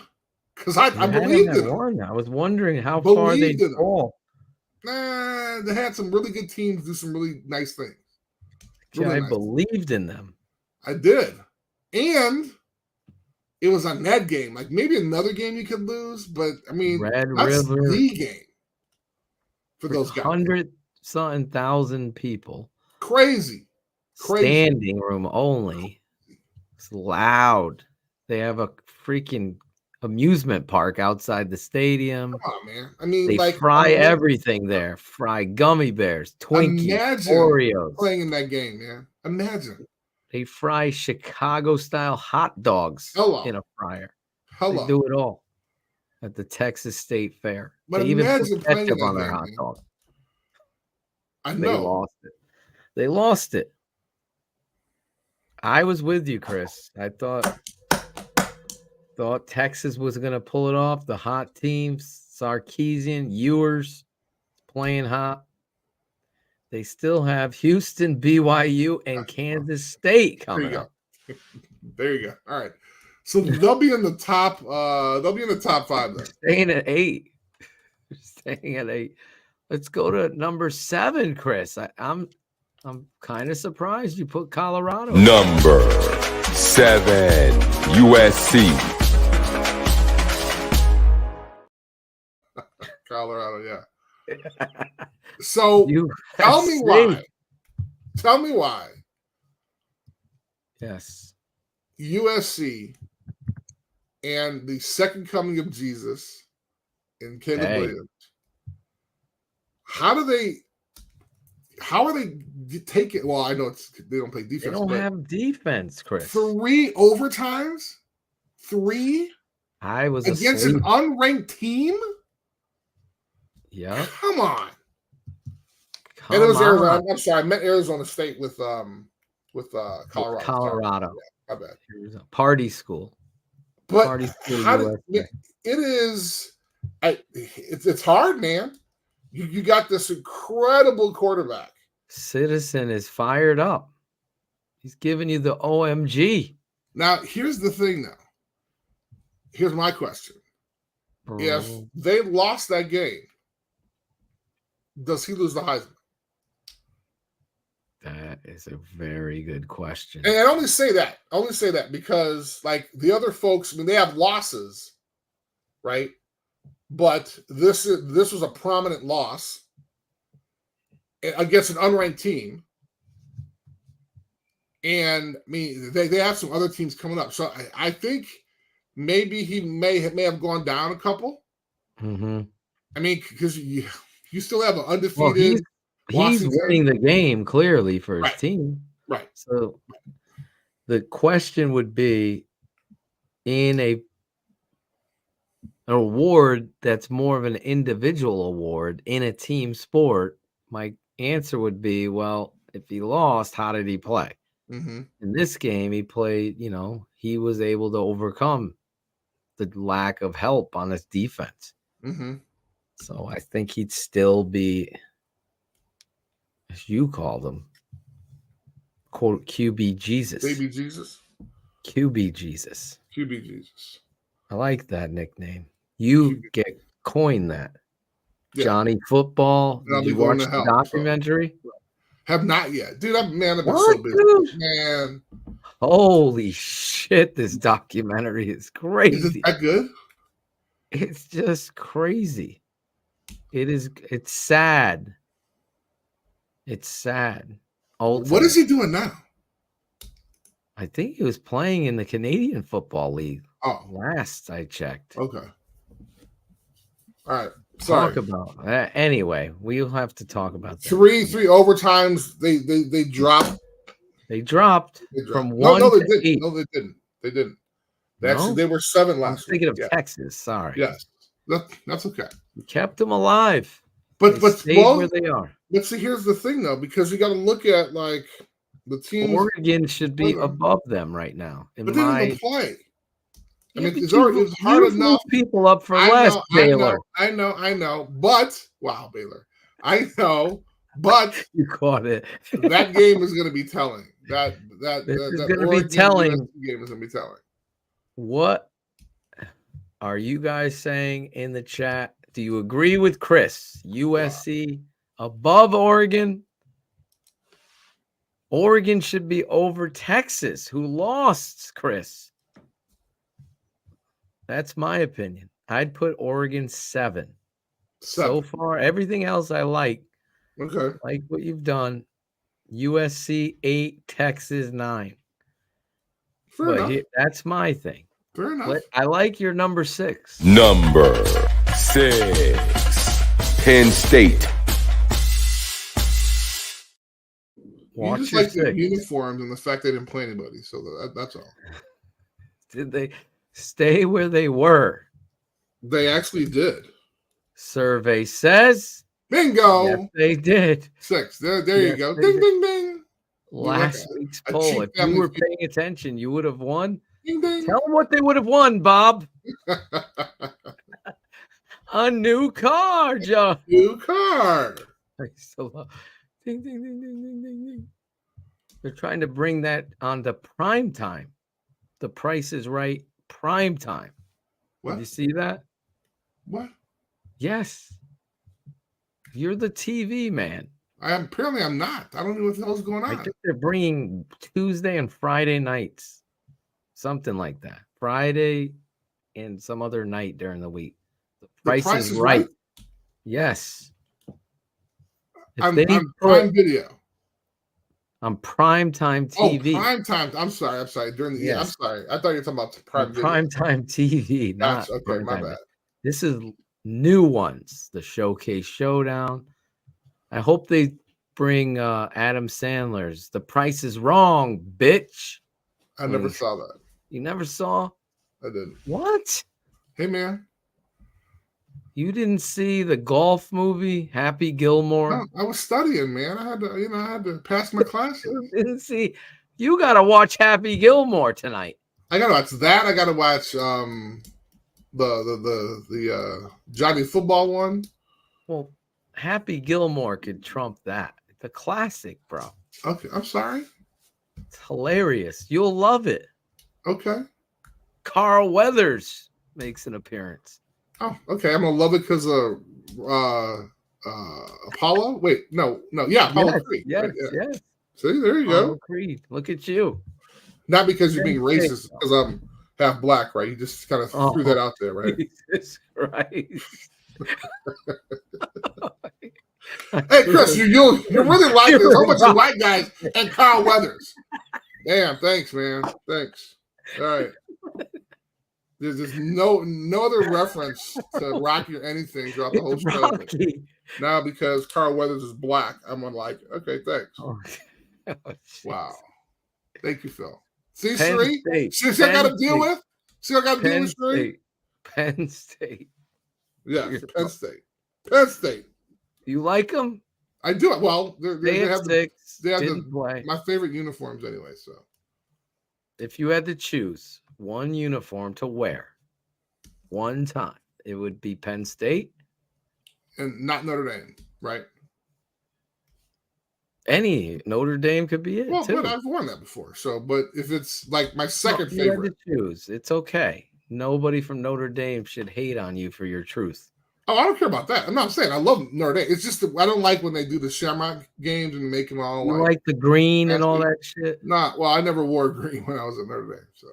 because I believed in him. I was wondering how far they'd fall. Nah, they had some really good teams do some really nice things. I believed in them. I did. And it was on that game. Like maybe another game you could lose, but I mean, Red that's River, the game for those guys. 100,000 people. Crazy. Standing room only. It's loud. They have a freaking amusement park outside the stadium. Come on, man. I mean, they like fry everything there. Fry gummy bears, Twinkies, Oreos. Playing in that game, man. Imagine. They fry Chicago-style hot dogs in a fryer. They do it all at the Texas State Fair. But they even put ketchup on their hot dog. I know. They lost it. I was with you, Chris. I thought Texas was going to pull it off. The hot teams, Sarkisian, Ewers playing hot. They still have Houston, BYU, and Kansas State coming up. There you go. All right. So they'll be in the top. They'll be in the top 5 then. Staying at 8. Staying at 8. Let's go to number 7, Chris. I'm kind of surprised you put Colorado. Number 7, USC. Colorado, yeah. So tell me why. Tell me why. Yes. USC and the second coming of Jesus and Caleb Williams. How are they taking? Well, I know they don't play defense. They don't have defense, Chris. 3 overtimes? 3? I was against an unranked team? Yeah. Come on. And it was Arizona. I'm sorry, I meant Arizona State with Colorado. Colorado. Yeah, my bad. Party school. But Party school it's hard, man. You got this incredible quarterback. Citizen is fired up. He's giving you the OMG. Now, here's the thing, though. Here's my question. If they lost that game, does he lose the Heisman? That is a very good question. And I only say that because, like, the other folks, I mean, they have losses, right? But this was a prominent loss against an unranked team. And, I mean, they have some other teams coming up. So I think maybe he may have gone down a couple. Mm-hmm. I mean, because you still have an undefeated. Well, he's winning the game clearly for his team. Right. So the question would be, in a an award that's more of an individual award in a team sport, my answer would be, well, if he lost, how did he play? Mm-hmm. In this game, he played, he was able to overcome the lack of help on his defense. Mm-hmm. So I think he'd still be, as you called him, quote, QB Jesus. Baby Jesus. QB Jesus. QB Jesus. I like that nickname. You QB. get coined that. Yeah. Johnny Football. And I'll Did be you going watch to the hell, documentary? So. Have not yet. Dude, I've been What, so busy. dude? Man. Holy shit, this documentary is crazy. Is it that good? It's just crazy. It's sad. It's sad. Ultimately. What is he doing now? I think he was playing in the Canadian Football League. Oh. Last I checked. Okay. All right. Sorry. Talk about anyway, we'll have to talk about that. Three overtimes. They dropped. They dropped from No, 1 they to didn't. 8. No, they didn't. They didn't. No? They were 7 I'm last thinking week. of Texas. Sorry. Yes. That's okay. You kept them alive. But They stayed where they are. But see, here's the thing though, because you got to look at like the teams. Oregon should be above them right now. But they didn't play. I mean, but it's hard enough. People up for less, Baylor. I know. But wow, Baylor. I know, but you caught it. That game is going to be telling. That is going to be telling. Game is going to be telling. What are you guys saying in the chat? Do you agree with Chris? USC above Oregon? Oregon should be over Texas, who lost, Chris. That's my opinion. I'd put Oregon 7. So far, everything else I like. Okay. Like what you've done. USC 8, Texas 9. Fair enough. That's my thing. Fair enough. I like your number 6. Number 6. Penn State. You just like the uniforms and the fact they didn't play anybody. So that's all. Did they stay where they were? They actually did. Survey says. Bingo. Yes, they did. 6. There you go. Ding, ding, ding. Last week's poll. If you were paying attention, you would have won. Ding, ding. Tell them what they would have won, Bob. A new car, Joe. New car. Ding, ding, ding, ding, ding, ding, ding. They're trying to bring that on to prime time. The Price is Right prime time. What? Did you see that? What? Yes. You're the TV man. Apparently I'm not. I don't know what the hell's going on. I think they're bringing Tuesday and Friday nights. Something like that. Friday and some other night during the week. The Price is Right. Yes. On Prime Video. On primetime TV. Oh, primetime. I'm sorry. During the I'm sorry. I thought you were talking about Prime Video. Primetime TV. Not okay, my bad. This is new ones. The Showcase Showdown. I hope they bring Adam Sandler's The Price is Wrong, bitch. I never saw that. You never saw? I didn't. What? Hey, man. You didn't see the golf movie, Happy Gilmore? No, I was studying, man. I had to pass my classes. You didn't see. You got to watch Happy Gilmore tonight. I got to watch that. I got to watch the Johnny Football one. Well, Happy Gilmore could trump that. It's a classic, bro. Okay, I'm sorry. It's hilarious. You'll love it. Okay. Carl Weathers makes an appearance. Oh, okay. I'm gonna love it because Apollo. Wait, no, yeah, Apollo Creed. Yes, right? yes. See, there you Apollo go. Creed. Look at you. Not because you're being racist, because I'm half black, right? You just kind of threw that out there, right? Jesus Christ. Hey, Chris, you really like this. How much of white guys and Carl Weathers? Damn, thanks, man. Thanks. All right. There's just no other reference to Rocky or anything throughout the whole show. Rocky. Now, because Carl Weathers is black, I'm like, okay, thanks. Oh, wow. Thank you, Phil. See, Penn Sheree? State. See what I got to deal with? See what I got to deal with, Sheree? State. Penn State. Yes, Penn State. Penn State. You like them? I do. Well, They have had six. they have Didn't play. my favorite uniforms anyway. So, if you had to choose one uniform to wear one time, it would be Penn State. And not Notre Dame, right? Any Notre Dame could be it. Well, too. but I've worn that before. So, but if it's like my second You had favorite, to choose. It's okay. Nobody from Notre Dame should hate on you for your truth. oh, I don't care about that. I'm not saying I love Notre Dame. It's just that I don't like when they do the Shamrock games and make them all You like the green and all fancy. that shit? Well, I never wore green when I was at Notre Dame. So,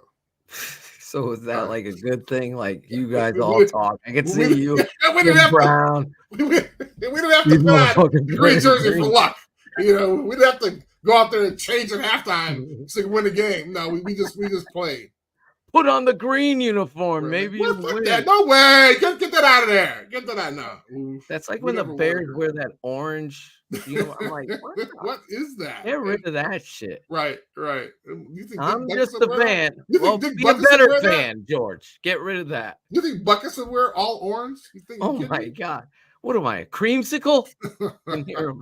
So is that like a good thing? Like you We- guys we- all talk. I can see you. we didn't have Brown. we didn't have You to put on motherfucking green jersey green. for luck. You know, we didn't have to go out there and change at halftime so we could win the game. No, we just played. Put on the green uniform. Maybe you Fuck win. that. No way. Get that out of there. Get that out now. That's like We when the never wore Bears green. wear that orange. You know, I'm like, what? What is that? Get rid of that shit. Right. You think I'm Dick just Butkus a would wear fan. that? You think Well, Dick be a Butkus would better wear that? fan, George. Get rid of that. You think Butkus would wear all orange? You think? Oh my god. What am I, a creamsicle? In here.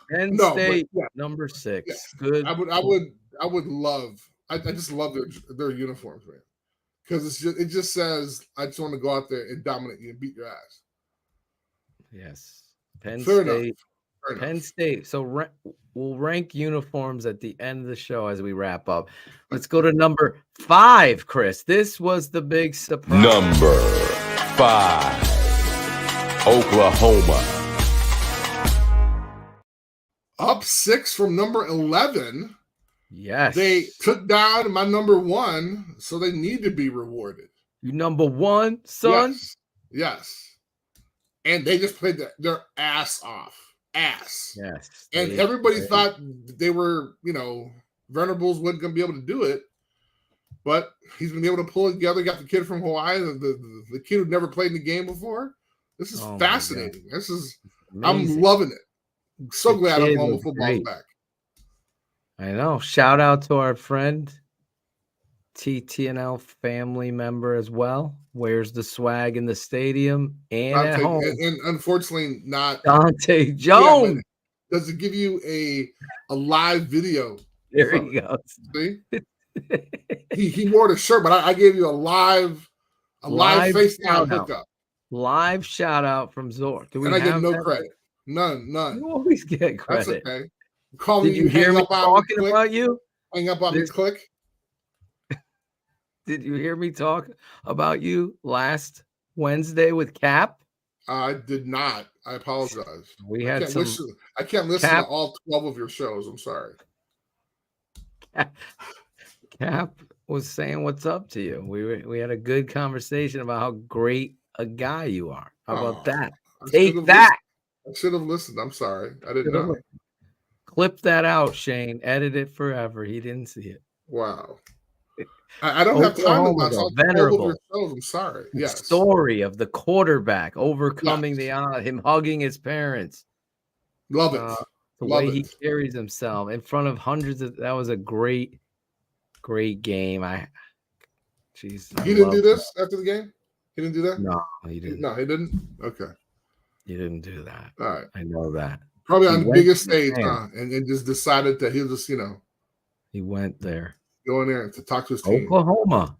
Penn no, but State, yeah. number 6. Yeah. Good. I would love. I just love their uniforms, man. Because it just says I just want to go out there and dominate you and beat your ass. Yes. Penn Fair State. enough. Penn State. So we'll rank uniforms at the end of the show as we wrap up. Let's go to number 5, Chris. This was the big surprise. Number 5, Oklahoma. Up 6 from number 11. Yes. They took down my number 1, so they need to be rewarded. You number 1, son? Yes. And they just played their ass off. Ass. Yes. And everybody thought they were, Venables wasn't going to be able to do it. But he's been able to pull it together. Got the kid from Hawaii, the kid who never played in the game before. This is fascinating. This is amazing. I'm loving it. So glad Oklahoma football is back. I know. Shout out to our friend, TTNL family member as well. Wears the swag in the stadium and at home. And unfortunately, not Dante Jones. Yeah, does it give you a live video? There he goes. See? he wore the shirt, but I gave you a live FaceTime hookup. Live shout out from Zorich. And I get no credit. None. You always get credit. That's okay. Did you hear me talking about you? Hang up on me, click. Did you hear me talk about you last Wednesday with Cap? I did not. I apologize. We had I can't listen to all 12 of your shows. I'm sorry. Cap was saying what's up to you. We had a good conversation about how great a guy you are. How about that? Take that. I should have listened. I'm sorry. I didn't know. Clip that out, Shane. Edit it forever. He didn't see it. Wow. I don't have time to watch all 12 of your shows. I'm sorry. Yes. Story of the quarterback overcoming the odd, him hugging his parents. Love it. The way he carries himself in front of hundreds of. That was a great game. He didn't do this after the game? He didn't do that? No, he didn't. No, he didn't? Okay. He didn't do that. All right. I know that. Probably on the biggest stage, and just decided that he'll just, He went there. Go in there to talk to his team. Oklahoma.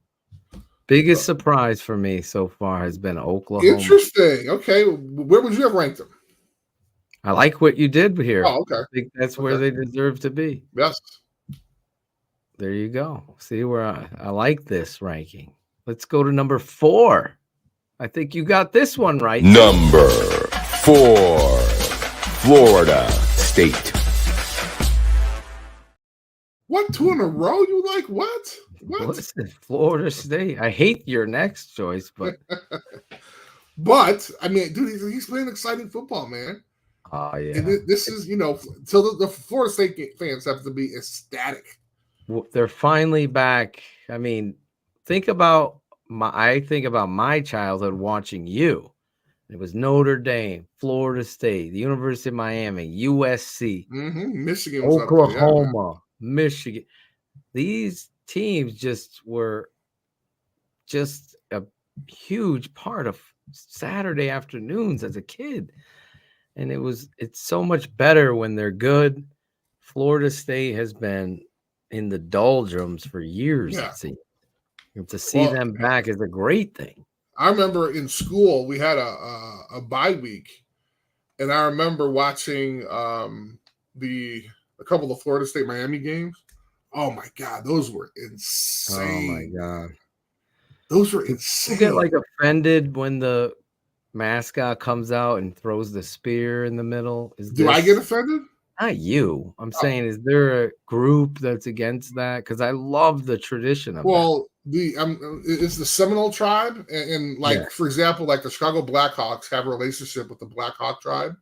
Biggest surprise for me so far has been Oklahoma. Interesting. Okay. Where would you have ranked them? I like what you did here. Oh, okay. I think that's where they deserve to be. Yes. There you go. See where I like this ranking. Let's go to number 4. I think you got this one right. Number 4, Florida State. What, 2 in a row? You like what? Listen, Florida State. I hate your next choice, but but I mean, dude, he's playing exciting football, man. Oh yeah. And this is, so the Florida State fans have to be ecstatic. They're finally back. I mean, I think about my childhood watching you. It was Notre Dame, Florida State, the University of Miami, USC, Michigan, Oklahoma, Michigan. these teams just were just a huge part of Saturday afternoons as a kid. And it's so much better when they're good. Florida State has been in the doldrums for years, Yeah. it seems. And to see them back is a great thing. I remember in school we had a bye week, and I remember watching a couple of the Florida State Miami games. Oh my God, those were insane. Oh my God. Those were insane. You get like offended when the mascot comes out and throws the spear in the middle. Do I get offended? Not you. I'm saying, is there a group that's against that? Because I love the tradition of that. It's the Seminole tribe, and for example, like the Chicago Blackhawks have a relationship with the Black Hawk tribe,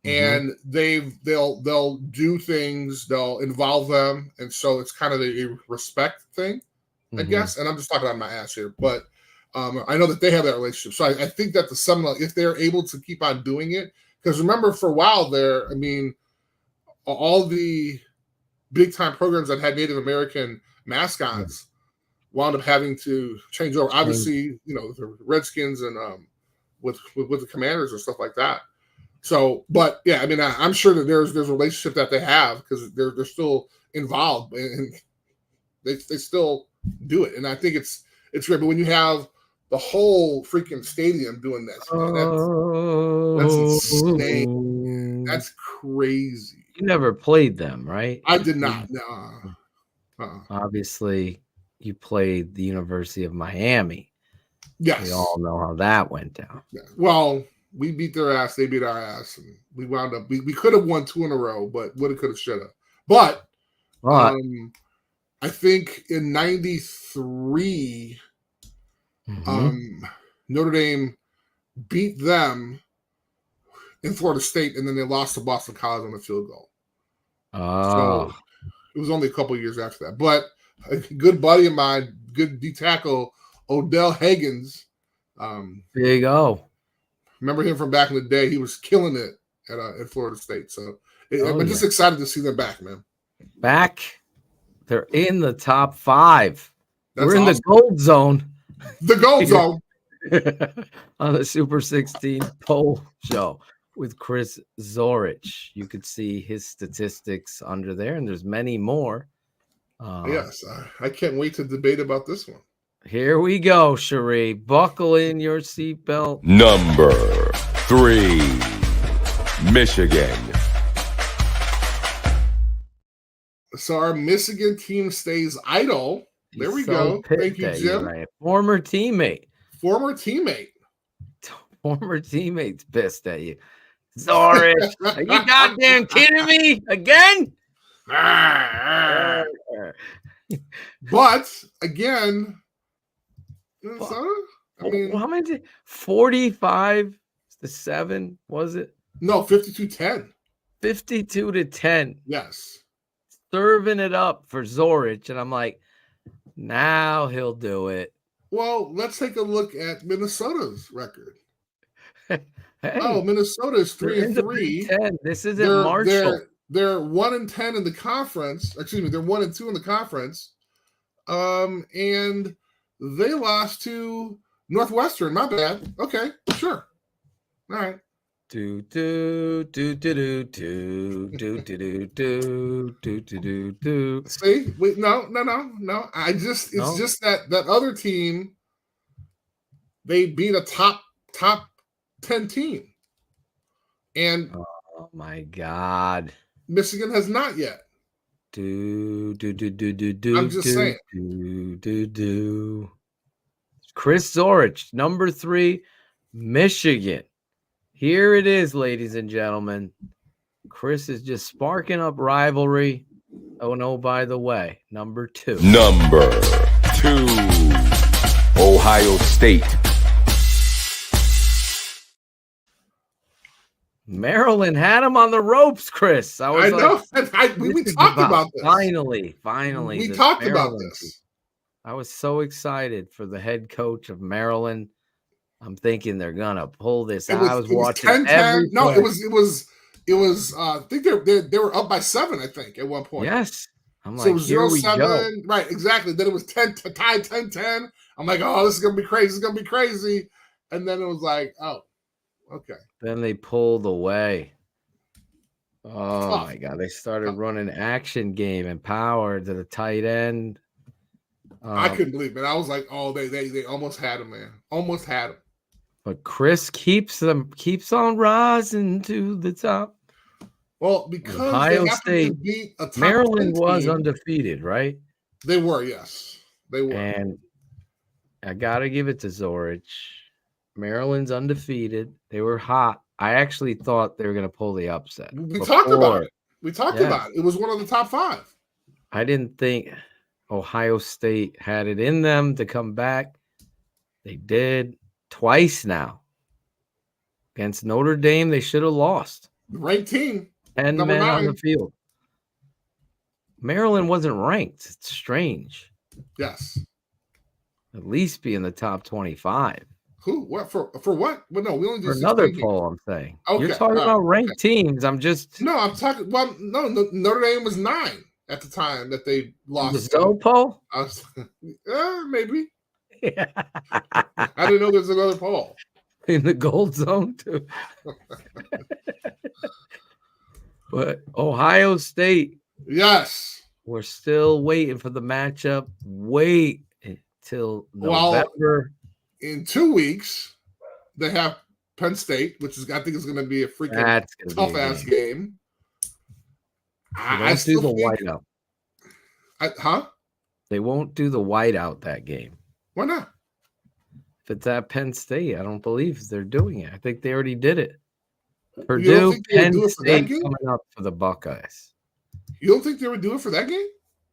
and they'll do things, they'll involve them, and so it's kind of a respect thing, I guess. And I'm just talking on my ass here, but I know that they have that relationship. So I think that the Seminole, if they're able to keep on doing it, because remember for a while there, I mean, all the big time programs that had Native American mascots wound up having to change over. Obviously, the Redskins and with the Commanders and stuff like that. So, but yeah, I mean, I'm sure that there's a relationship that they have because they're still involved and they still do it. And I think it's great. But when you have the whole freaking stadium doing this, that's insane. That's crazy. You never played them, right? I did not. No. Obviously, you played the University of Miami. Yes. We all know how that went down. Yeah. Well, we beat their ass. They beat our ass. And we wound up, we could have won 2 in a row, but woulda, coulda, shoulda. But I think in 93, Notre Dame beat them in Florida State, and then they lost to Boston College on a field goal. So it was only a couple of years after that. But a good buddy of mine, good D tackle, Odell Higgins. Big O. Remember him from back in the day? He was killing it at Florida State. So I'm just excited to see them back, man. Back. They're in the top 5. We're in the gold zone. The gold zone. On the Super 16 poll show with Chris Zorich. You could see his statistics under there, and there's many more. Yes, I can't wait to debate about this one. Here we go, Cherie. Buckle in your seatbelt. Number 3, Michigan. So our Michigan team stays idle. There we go. Thank you, Jim. Right. Former teammate. Former teammate's pissed at you. Zorich, are you goddamn kidding me again? But again, Minnesota. I mean, how many? 45-7 was it? No, 52-10. 52-10. Yes. Serving it up for Zorich, and I'm like, now he'll do it. Well, let's take a look at Minnesota's record. Hey, Minnesota is 3-3. This isn't Marshall. They're 1-10 in the conference. Excuse me, they're 1-2 in the conference. And they lost to Northwestern. My bad. Okay, sure. All right. Do do do do do do do do do do do. See, wait, no. It's just that other team. They beat a top 10 team, and oh my God, Michigan has not yet. Do. I'm just saying. Do. Chris Zorich, number 3, Michigan. Here it is, ladies and gentlemen. Chris is just sparking up rivalry. Oh, no, by the way, number 2. Number 2, Ohio State. Maryland had him on the ropes, Chris. I know. We talked about this. Finally. We talked about this. I was so excited for the head coach of Maryland. I'm thinking they're gonna pull this out. I was watching 10-10. No, it was. I think they were up by 7. I think at one point. Yes, I'm So it like, was here we go. 0-7. Right, exactly. Then it was 10 to tie 10-10. I'm like, oh, this is gonna be crazy. This is gonna be crazy. And then it was like, oh, okay. Then they pulled away. Oh Tough. my God. They started Tough. running action game and power to the tight end. I couldn't believe it. I was like, oh, they almost had him, man. Almost had him. But Chris keeps on rising to the top. Well, because Ohio they happened State, to beat a top Maryland 10 was team, undefeated, right? They were, yes. They were. And I got to give it to Zorich. Maryland's undefeated. They were hot. I actually thought they were going to pull the upset. We talked about it. We talked about it. It was one of the top 5. I didn't think Ohio State had it in them to come back. They did twice now. Against Notre Dame, they should have lost. The ranked team. 10 Number men 9. on the field. Maryland wasn't ranked. It's strange. Yes. At least be in the top 25. Who? What? For what? Well, no, we only do For another 16 poll, I'm saying. Okay, You're talking about ranked teams. I'm just. No, I'm talking. Well, no, Notre Dame was 9 at the time that they lost. The Zone poll? Maybe. Yeah. I didn't know there's another poll. In the gold zone, too. But Ohio State. Yes. We're still waiting for the matchup. Wait until November. In 2 weeks, they have Penn State, which is I think is going to be a freaking tough ass game. I still do the whiteout. They won't do the whiteout that game. Why not? If it's at Penn State, I don't believe they're doing it. I think they already did it. Purdue, Penn State coming up for the Buckeyes. You don't think they would do it for that game?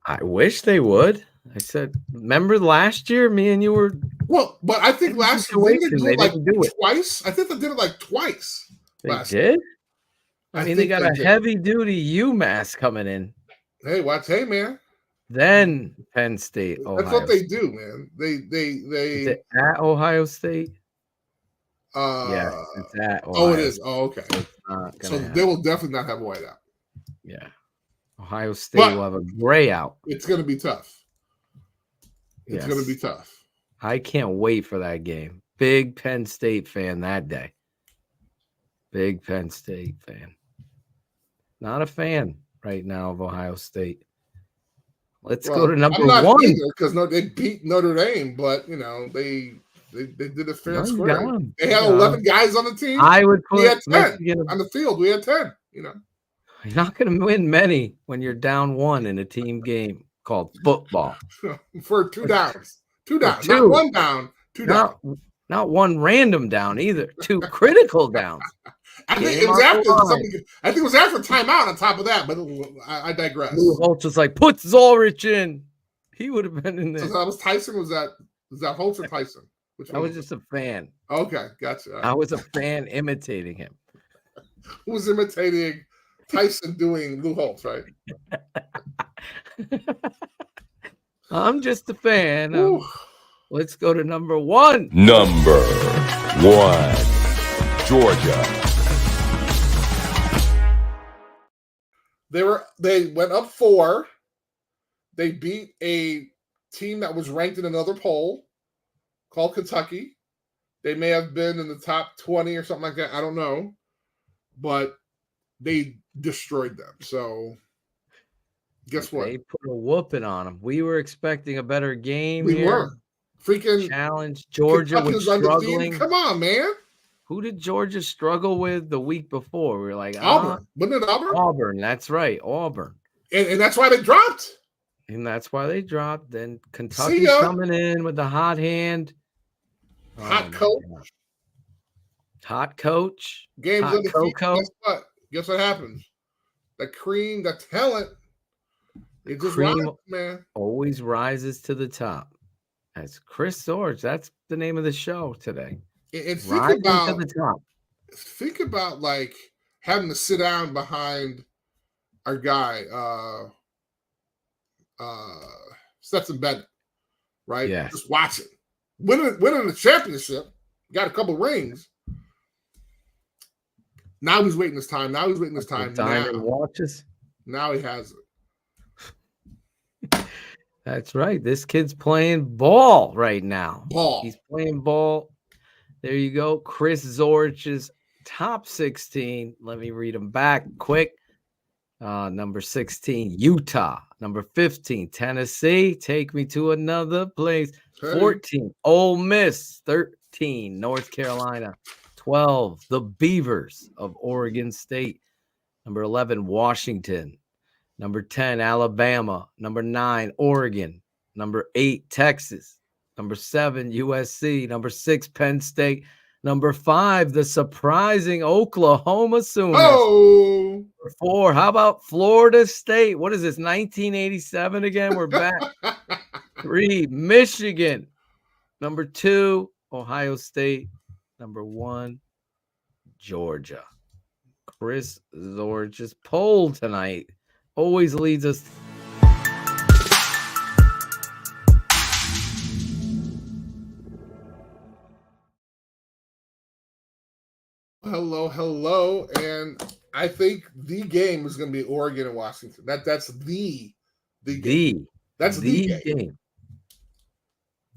I wish they would. I said, remember last year, me and you were. Well, but I think last year they did it twice. I think they did it like twice. They did? I mean, they got a heavy-duty UMass coming in. Hey, watch, hey, man. Then Penn State. That's what they do, man. They. Is it at Ohio State? Yes, it's at Ohio. Oh, it is. Oh, okay. So they will definitely not have a whiteout. Yeah. Ohio State will have a gray out. It's going to be tough. It's going to be tough. I can't wait for that game. Big Penn State fan that day. Big Penn State fan. Not a fan right now of Ohio State. Let's go to number I'm not 1 because they beat Notre Dame, but you know they did a fair square. They had 11 guys on the team. I would put. We had 10 on the field. We had 10. You know, you're not going to win many when you're down 1 in a team game called football. For 2 downs. 2 downs. Not 1 down. 2 downs. Not 1 random down either. 2 critical downs. I think it was after I think it was after timeout on top of that, but I digress. Holtz was like, put Zorich in. He would have been in there. So that was Tyson? Was that Holtz or Tyson? I was just a fan. Okay, gotcha. I was a fan imitating him. Who was imitating Tyson doing Lou Holtz, right? I'm just a fan. Let's go to number 1. Number 1, Georgia. They went up 4. They beat a team that was ranked in another poll called Kentucky. They may have been in the top 20 or something like that. I don't know. But they destroyed them. So guess what? They put a whooping on them. We were expecting a better game. We were. Freaking challenge. Georgia was struggling. Come on, man. Who did Georgia struggle with the week before? We were like, Auburn. Wasn't it Auburn? Auburn. That's right. Auburn. And that's why they dropped. And that's why they dropped. Then Kentucky's coming in with the hot hand. Hot coach. Hot coach. Games hot Coco. Guess what? Guess what happens? The cream, the talent. It just rises, man. Always rises to the top. That's Chris Zorich. That's the name of the show today. And think about like having to sit down behind our guy, Stetson Bennett, right? Yeah. Just watching. Winning the championship, got a couple rings. Now he's waiting his time. Diamond watches. Now he has it. That's right. This kid's playing ball right now. Ball. He's playing ball. There you go. Chris Zorich's top 16. Let me read them back quick. Number 16, Utah. Number 15, Tennessee. Take me to another place. Hey. 14, Ole Miss. 13, North Carolina. 12, the Beavers of Oregon State. Number 11, Washington. Number 10, Alabama. Number 9, Oregon. Number 8, Texas. Number 7, USC. Number 6, Penn State. Number 5, the surprising Oklahoma Sooners. Oh! Number 4, how about Florida State? What is this, 1987 again? We're back. 3, Michigan. Number 2, Ohio State. Number 1, Georgia. Chris Zorich's poll tonight always leads us. Hello, and I think the game is going to be Oregon and Washington. That's the game. That's the game.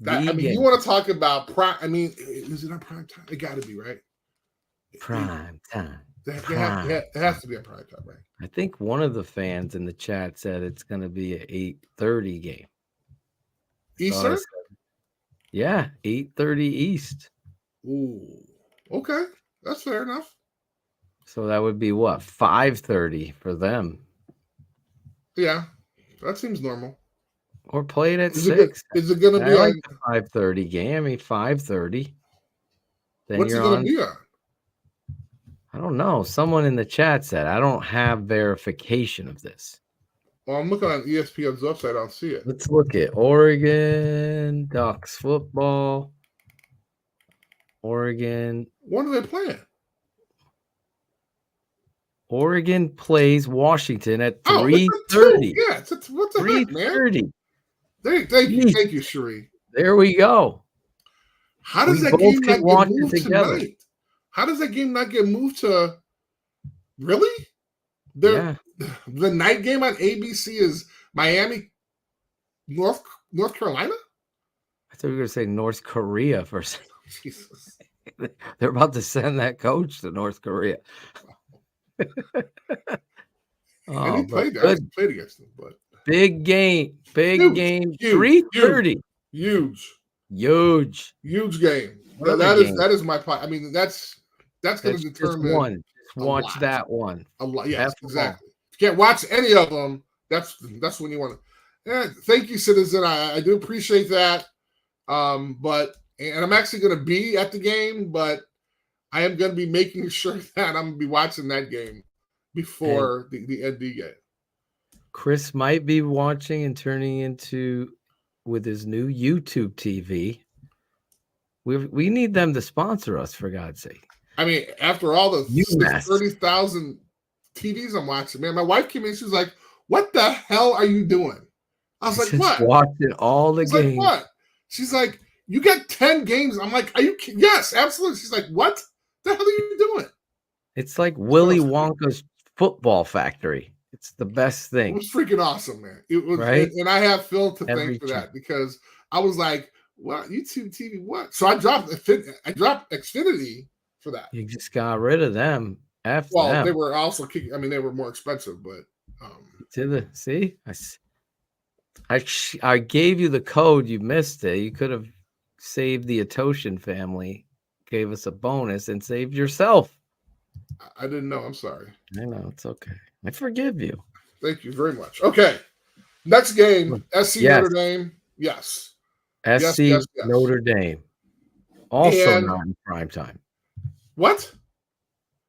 You want to talk about prime? I mean, is it on prime time? It got to be, right? Prime time. It has to be a prime time, right? I think one of the fans in the chat said it's going to be an 8:30 game. Eastern? Yeah, 8:30 East. Ooh, okay. That's fair enough. So that would be what, 5:30 for them? Yeah, that seems normal. Or play it at 6. Is it going to be like the 5:30 game? I mean, 5:30. Then what's it going to be on? I don't know. Someone in the chat said, I don't have verification of this. Well, I'm looking on ESPN's website. I don't see it. Let's look at Oregon Ducks football. Oregon. When are they playing? Oregon plays Washington at 3:30. Yeah, what the heck, man? 3:30. Thank you, Cherie. There we go. How does that game not get moved tonight? How does that game not get moved to? Really? The night game on ABC is Miami, North Carolina. I thought we were going to say North Korea for a second. Jesus. They're about to send that coach to North Korea. And he played against them, but big game. 3:30. Huge game. That is my point. I mean, that's going to determine one. Just watch that one. A lot. Yes, exactly. If you can't watch any of them, that's when you want to. Yeah, thank you, citizen. I do appreciate that. But I'm actually going to be at the game, but I am going to be making sure that I'm going to be watching that game before the ND game. Chris might be watching and turning into with his new YouTube TV. We need them to sponsor us, for God's sake. I mean, after all the 30,000 TVs I'm watching, man, my wife came in. She was like, "What the hell are you doing?" I was like, "What?" Watching all the games. Like, what? She's like, "You got 10 games." I'm like, "Are you kidding?" Yes, absolutely. She's like, "What the hell are you doing?" It's like Willy Wonka's football factory. It's the best thing. It was freaking awesome, man. It was, right? And I have Phil to thank for that, because I was like, "What, YouTube TV? What?" So I dropped Xfinity for that. You just got rid of them. Them. They were also kicking. I mean, they were more expensive, but I gave you the code. You missed it. You could have saved the Atoshin family, gave us a bonus, and saved yourself. I didn't know. I'm sorry. I know. It's okay. I forgive you. Thank you very much. Okay. Next game, SC Notre Dame. Yes. SC Notre Dame. Also not in prime time. What?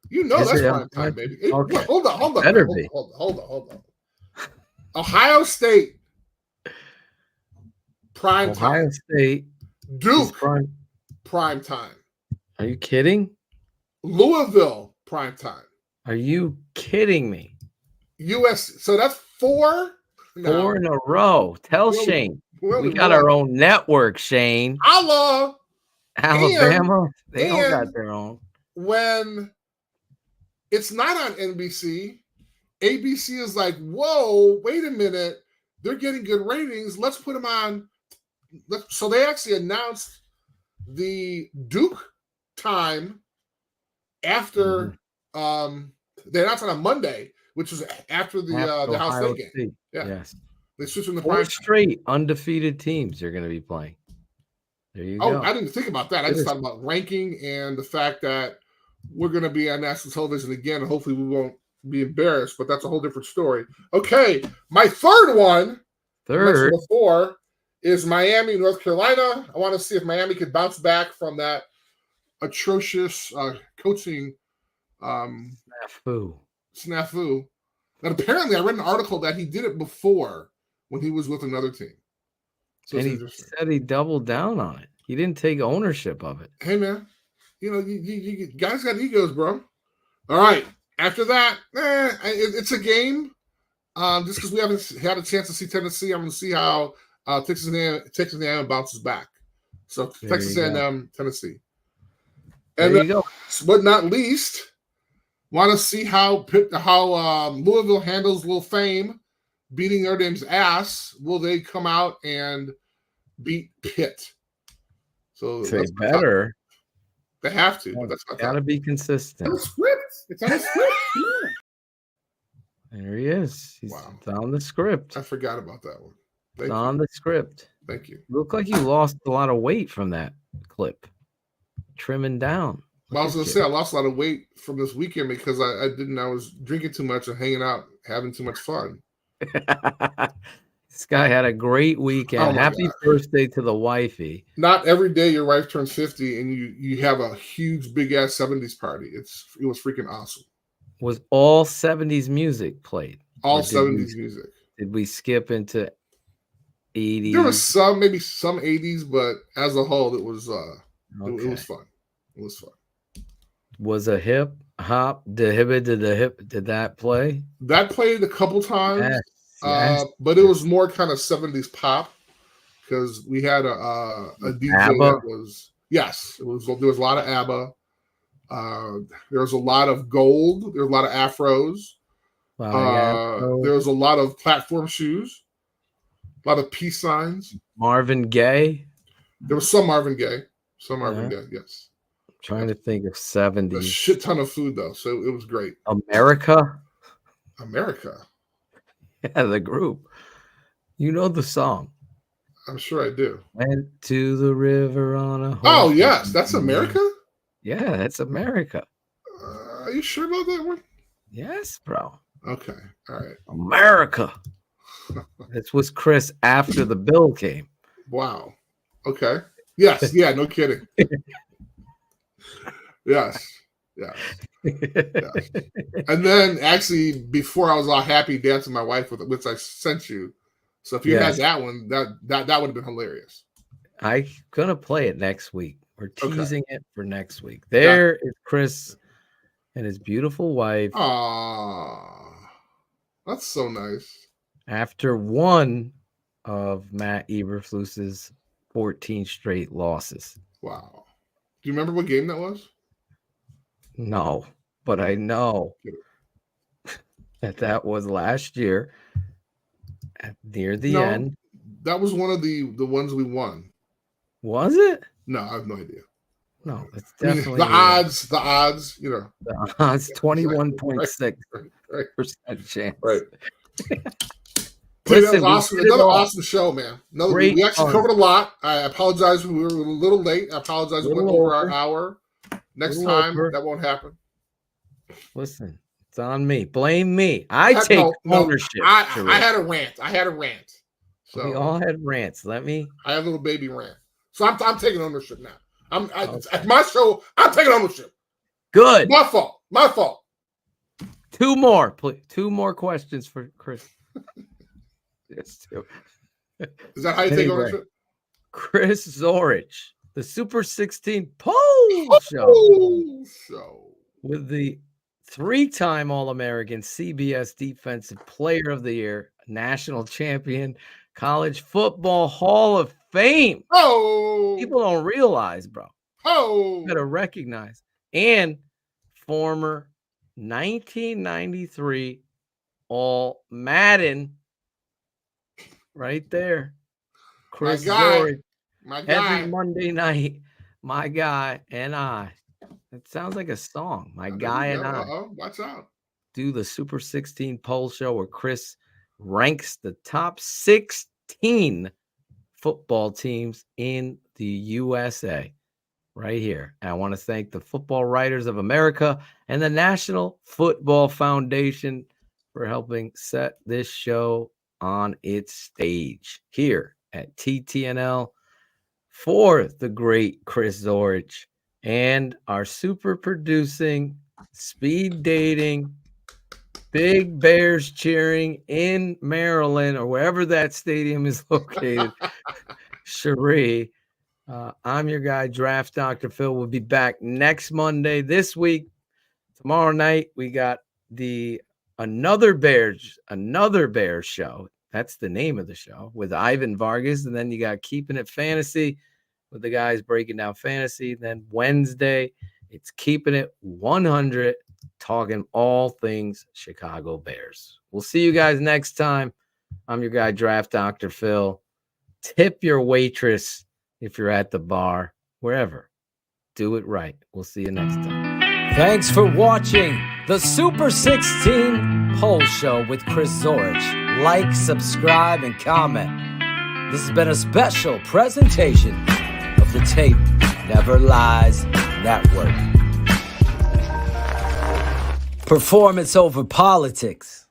You know that's prime time, baby. Okay. Hold on. Better be. Hold on. Ohio State. Prime time. Ohio State. Duke. Prime time. Are you kidding? Louisville. Prime time. Are you kidding me? So that's 4. Four in a row. Tell Shane. We got our own network, Shane. Allah. Alabama. They all got their own. When it's not on NBC, ABC is like, whoa, wait a minute. They're getting good ratings. Let's put them on. So they actually announced the Duke time after they announced it on Monday, which was after the Ohio State game. State. Yeah. Yes. They switched from the 4 prime straight undefeated teams you're going to be playing. There you go. I didn't think about that. I just thought about ranking and the fact that we're going to be on national television again, and hopefully we won't be embarrassed, but that's a whole different story. Okay, my third one, Third, before, is Miami, North Carolina. I want to see if Miami could bounce back from that atrocious coaching snafu. And apparently, I read an article that he did it before when he was with another team. So and he said he doubled down on it. He didn't take ownership of it. Hey, man, you guys got egos, bro. All right. After that, it's a game. Just because we haven't had a chance to see Tennessee, I'm going to see how Texas A&M bounces back. So Texas A&M, Tennessee. And there you go. But not least, want to see how Louisville handles Lil Fame beating Notre Dame's ass. Will they come out and beat Pitt? So they better. They have to. That's got to be consistent. It's on the script. There he is. He's on the script. I forgot about that one. It's on the script. Thank you. Look like you lost a lot of weight from that clip. Trimming down. Well, I was going to say I lost a lot of weight from this weekend because I was drinking too much and hanging out, having too much fun. This guy had a great weekend. Happy birthday to the wifey. Not every day your wife turns 50 and you have a huge big ass 70s party. It was freaking awesome. Was all 70s music played? All 70s music. Did we skip into 80s? There was maybe some 80s, but as a whole, it was it was fun. It was fun. Was a hip hop the hip did that play? That played a couple times. Yes. Yes. But it was more kind of 70s pop because we had a DJ ABBA? that was there was a lot of ABBA. There was a lot of gold. There was a lot of afros. There was a lot of platform shoes. A lot of peace signs. Marvin Gaye. There was some Marvin Gaye. Gaye, yes. I'm trying to think of 70s. A shit ton of food though, so it was great. America. Yeah, the group. You know the song. I'm sure I do. Went to the river on a horse. Oh, yes. That's America? Yeah, that's America. Are you sure about that one? Yes, bro. Okay. All right. America. This was Chris after the bill came. Wow. Okay. Yes. Yeah, no kidding. Yes. Yes. And then actually, before I was all happy dancing my wife with it, which I sent you. So if you had that one, that would have been hilarious. I'm gonna play it next week. We're teasing it for next week. There is Chris and his beautiful wife. Aww, that's so nice. After one of Matt Eberflus's 14 straight losses. Wow. Do you remember what game that was? No, but I know that was last year near the end. That was one of the ones we won. Was it? No, I have no idea. No, it's definitely the odds, The odds, 21.6% chance. Right. Listen, that was awesome. Another awesome show, man. We actually covered a lot. I apologize. We were a little late. I apologize. We went over our hour. Next time, that won't happen. Listen, it's on me. Blame me. I take ownership. I had a rant. So we all had rants. I had a little baby rant. So I'm taking ownership now. At my show, I'm taking ownership. Good. My fault. Two more, please. 2 more questions for Chris. Yes, 2. Is that how you take ownership? Chris Zorich, the Super 16 poll show with the 3-time All-American CBS Defensive Player of the Year, National Champion, College Football Hall of Fame. Oh, people don't realize, bro. Oh, you gotta recognize. And former 1993 All Madden right there. Chris guy. Zorich. My guy. Every Monday night, my guy and I. It sounds like a song. My guy and I Watch out. do the Super 16 poll show where Chris ranks the top 16 football teams in the USA right here. And I want to thank the Football Writers of America and the National Football Foundation for helping set this show on its stage here at TTNL for the great Chris Zorich and our super producing, speed dating, Big Bears cheering in Maryland or wherever that stadium is located. Cherie. I'm your guy, Draft Dr. Phil. We'll be back next Monday. This week, tomorrow night, we got another Bears show. That's the name of the show with Ivan Vargas. And then you got Keeping It Fantasy with the guys breaking down fantasy. Then Wednesday, it's Keeping It 100, talking all things Chicago Bears. We'll see you guys next time. I'm your guy, Draft Dr. Phil. Tip your waitress if you're at the bar, wherever. Do it right. We'll see you next time. Thanks for watching the Super 16 Poll Show with Chris Zorich. Like, subscribe, and comment. This has been a special presentation of the Tape Never Lies Network. Performance over politics.